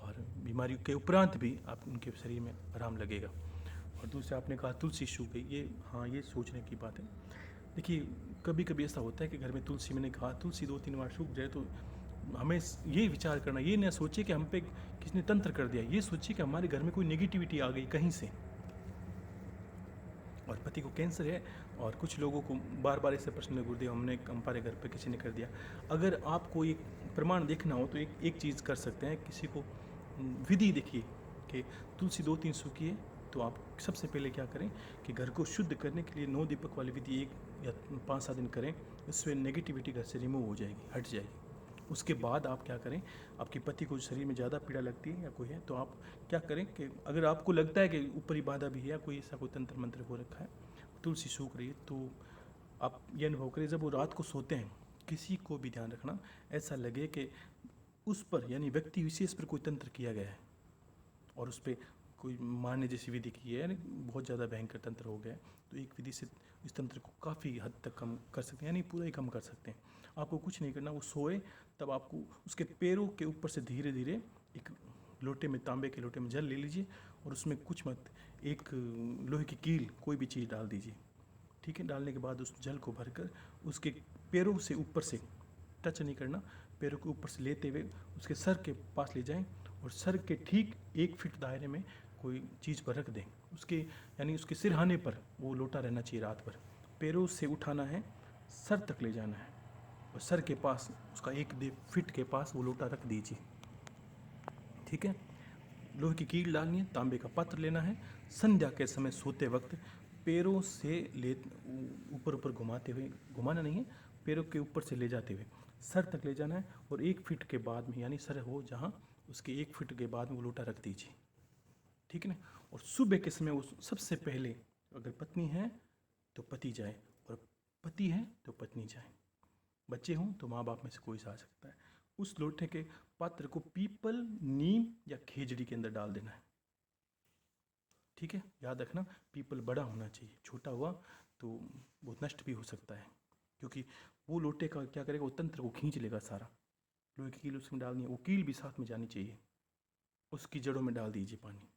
और बीमारी के उपरांत भी आप उनके शरीर में आराम लगेगा। और दूसरा आपने कहा तुलसी सूख गई, ये हाँ, ये सोचने की बात है। देखिए कभी कभी ऐसा होता है कि घर में तुलसी, मैंने कहा तुलसी 2-3 बार सूख जाए, तो हमें ये विचार करना, ये ना सोचे कि हम पे किसने तंत्र कर दिया, ये सोचिए कि हमारे घर में कोई नेगेटिविटी आ गई कहीं से। और पति को कैंसर है, और कुछ लोगों को बार बार ऐसे प्रश्न, गुरुदेव हमने हमारे घर पे किसी ने कर दिया। अगर आपको एक प्रमाण देखना हो तो एक चीज़ कर सकते हैं, किसी को विधि देखिए कि तुलसी 2-3 सूखी है, तो आप सबसे पहले क्या करें कि घर को शुद्ध करने के लिए 9 दीपक वाली विधि 1 या 5-7 दिन करें, उससे नेगेटिविटी घर से रिमूव हो जाएगी, हट जाएगी। उसके बाद आप क्या करें, आपके पति को शरीर में ज़्यादा पीड़ा लगती है या कोई है, तो आप क्या करें कि अगर आपको लगता है कि ऊपरी बाधा भी है या कोई ऐसा कोई तंत्र मंत्र हो रखा है, तुलसी सूख रही है, तो आप ये अनुभव करें जब वो रात को सोते हैं, किसी को भी ध्यान रखना, ऐसा लगे कि उस पर यानी व्यक्ति विशेष पर कोई तंत्र किया गया है, और उस पर कोई मारने जैसी विधि की है, यानी बहुत ज़्यादा भयंकर तंत्र हो गया है, तो एक विधि से इस तंत्र को काफ़ी हद तक कम कर सकते हैं, यानी पूरा ही कम कर सकते हैं। आपको कुछ नहीं करना, वो सोए तब आपको उसके पैरों के ऊपर से धीरे धीरे एक लोटे में, तांबे के लोटे में जल ले लीजिए, और उसमें कुछ मत, एक लोहे की कील कोई भी चीज़ डाल दीजिए, ठीक है। डालने के बाद उस जल को भरकर उसके पैरों से ऊपर से, टच नहीं करना, पैरों के ऊपर से लेते हुए उसके सर के पास ले जाएं, और सर के ठीक 1 फीट दायरे में कोई चीज़ पर रख दें, उसके यानी उसके सिरहाने पर वो लोटा रहना चाहिए रात भर। पैरों से उठाना है, सर तक ले जाना है, और सर के पास उसका 1 फीट के पास वो लोटा रख दीजिए, ठीक है। लोहे की कील डालनी है, तांबे का पात्र लेना है, संध्या के समय सोते वक्त पैरों से ले ऊपर ऊपर घुमाते हुए, घुमाना नहीं है, पैरों के ऊपर से ले जाते हुए सर तक ले जाना है, और 1 फीट के बाद में, यानी सर हो जहाँ, उसके 1 फीट के बाद में वो लोटा रख दीजिए, ठीक है ना। और सुबह के समय वो सबसे पहले, अगर पत्नी है तो पति जाए, और पति है तो पत्नी जाए, बच्चे हों तो माँ बाप में से कोई सा आ सकता है। उस लोटे के पात्र को पीपल, नीम या खेजड़ी के अंदर डाल देना है, ठीक है। याद रखना पीपल बड़ा होना चाहिए, छोटा हुआ तो वो नष्ट भी हो सकता है, क्योंकि वो लोटे का क्या करेगा, वो तंत्र को खींच लेगा सारा। लोहे की कील उसमें डालनी है, वो कील भी साथ में जानी चाहिए, उसकी जड़ों में डाल दीजिए पानी,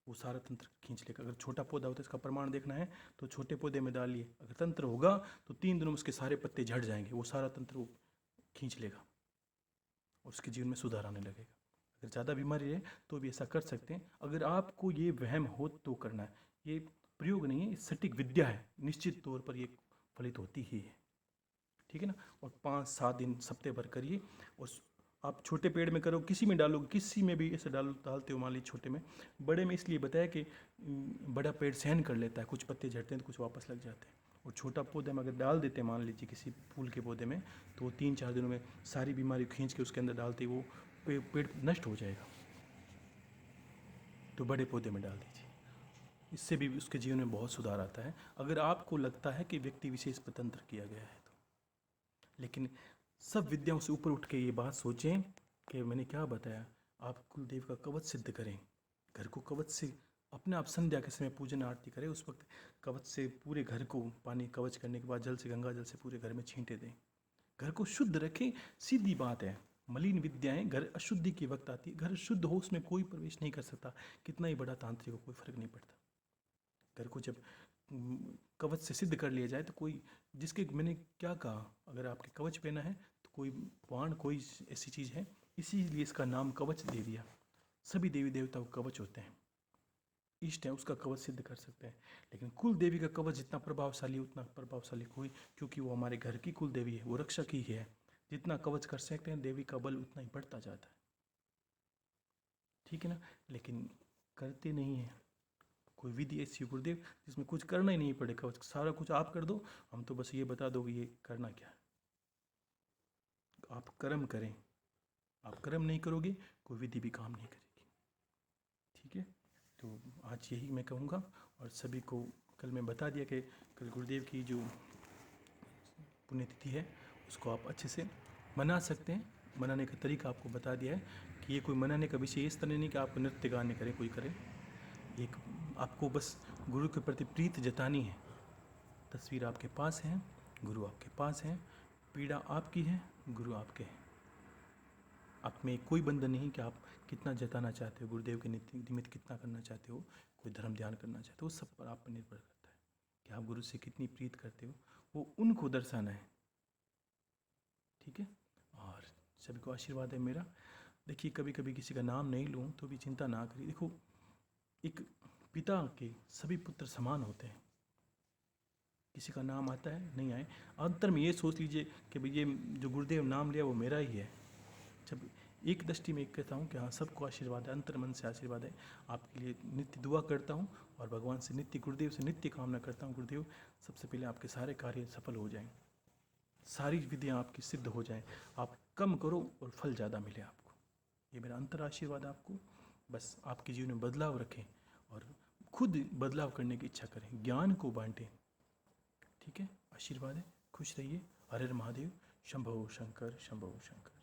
वो सारा तंत्र खींच लेगा। अगर छोटा पौधा होता है, इसका प्रमाण देखना है तो छोटे पौधे में डालिए, अगर तंत्र होगा तो 3 दिनों में उसके सारे पत्ते झड़ जाएंगे, वो सारा तंत्र वो खींच लेगा और उसके जीवन में सुधार आने लगेगा। अगर ज़्यादा बीमारी है तो भी ऐसा कर सकते हैं। अगर आपको ये वहम हो तो करना है, ये प्रयोग नहीं है, ये सटीक विद्या है, निश्चित तौर पर ये फलित होती ही है। ठीक है ना। और 5-7 दिन सप्ताह भर करिए। और आप छोटे पेड़ में करो, किसी में डालो, किसी में भी ऐसे डालते हो, मान लीजिए छोटे में। बड़े में इसलिए बताया कि बड़ा पेड़ सहन कर लेता है, कुछ पत्ते झड़ते हैं तो कुछ वापस लग जाते हैं। और छोटा पौधे में अगर डाल देते हैं, मान लीजिए किसी फूल के पौधे में, तो वो 3-4 दिनों में सारी बीमारी खींच के उसके अंदर डालते ही वो पेड़ नष्ट हो जाएगा। तो बड़े पौधे में डाल दीजिए, इससे भी उसके जीवन में बहुत सुधार आता है, अगर आपको लगता है कि व्यक्ति विशेष पर तंत्र किया गया है तो। लेकिन सब विद्याओं से ऊपर उठ के ये बात सोचें कि मैंने क्या बताया, आप कुलदेव का कवच सिद्ध करें। घर को कवच से, अपने आप संध्या के समय पूजन आरती करें, उस वक्त कवच से पूरे घर को, पानी कवच करने के बाद जल से, गंगा जल से पूरे घर में छींटे दें। घर को शुद्ध रखें, सीधी बात है। मलिन विद्याएं घर अशुद्धि के वक्त आती है, घर शुद्ध हो उसमें कोई प्रवेश नहीं कर सकता, कितना ही बड़ा तांत्रिक हो, कोई फर्क नहीं पड़ता। घर को जब कवच से सिद्ध कर लिया जाए तो कोई, जिसके, मैंने क्या कहा, अगर आपके कवच पहना है तो कोई बाण, कोई ऐसी चीज़ है, इसीलिए इसका नाम कवच दे दिया। सभी देवी देवताओं के कवच होते हैं, इष्ट है उसका कवच सिद्ध कर सकते हैं। लेकिन कुल देवी का कवच जितना प्रभावशाली, उतना प्रभावशाली कोई, क्योंकि वो हमारे घर की कुल देवी है, वो रक्षक ही है। जितना कवच कर सकते हैं देवी का बल उतना ही बढ़ता जाता है। ठीक है ना। लेकिन करते नहीं है। कोई विधि ऐसी गुरुदेव जिसमें कुछ करना ही नहीं पड़ेगा, सारा कुछ आप कर दो, हम तो बस ये बता दो ये करना क्या है। आप कर्म करें, आप कर्म नहीं करोगे कोई विधि भी काम नहीं करेगी। ठीक है। तो आज यही मैं कहूँगा। और सभी को कल मैं बता दिया कि कल गुरुदेव की जो पुण्यतिथि है उसको आप अच्छे से मना सकते हैं। मनाने का तरीका आपको बता दिया है कि ये कोई मनाने का विषय इस तरह नहीं कि आप नृत्य गाने करें, कोई करे। एक आपको बस गुरु के प्रति प्रीत जतानी है। तस्वीर आपके पास है, गुरु आपके पास है, पीड़ा आपकी है, गुरु आपके हैं। आप में कोई बंधन नहीं कि आप कितना जताना चाहते हो, गुरुदेव के निमित्त कितना करना चाहते हो, कोई धर्म ध्यान करना चाहते हो, सब पर आप पर निर्भर करता है कि आप गुरु से कितनी प्रीत करते हो, वो उनको दर्शाना है। ठीक है। और सभी को आशीर्वाद है मेरा। देखिए, कभी कभी किसी का नाम नहीं लूँ तो भी चिंता ना करिए। देखो, एक पिता के सभी पुत्र समान होते हैं, किसी का नाम आता है नहीं आए, अंतर में ये सोच लीजिए कि भाई ये जो गुरुदेव नाम लिया वो मेरा ही है। जब एक दृष्टि में कहता हूँ कि हाँ, सबको आशीर्वाद है, अंतर मन से आशीर्वाद है। आपके लिए नित्य दुआ करता हूँ और भगवान से नित्य, गुरुदेव से नित्य कामना करता हूँ, गुरुदेव सबसे पहले आपके सारे कार्य सफल हो जाएं, सारी विधियाँ आपकी सिद्ध हो जाएं, आप कम करो और फल ज़्यादा मिले आपको। ये मेरा अंतर आशीर्वाद आपको। बस आपके जीवन में बदलाव रखें और खुद बदलाव करने की इच्छा करें, ज्ञान को बांटें। ठीक है। आशीर्वाद है, खुश रहिए। हर हर महादेव। शंभो शंकर, शंभो शंकर।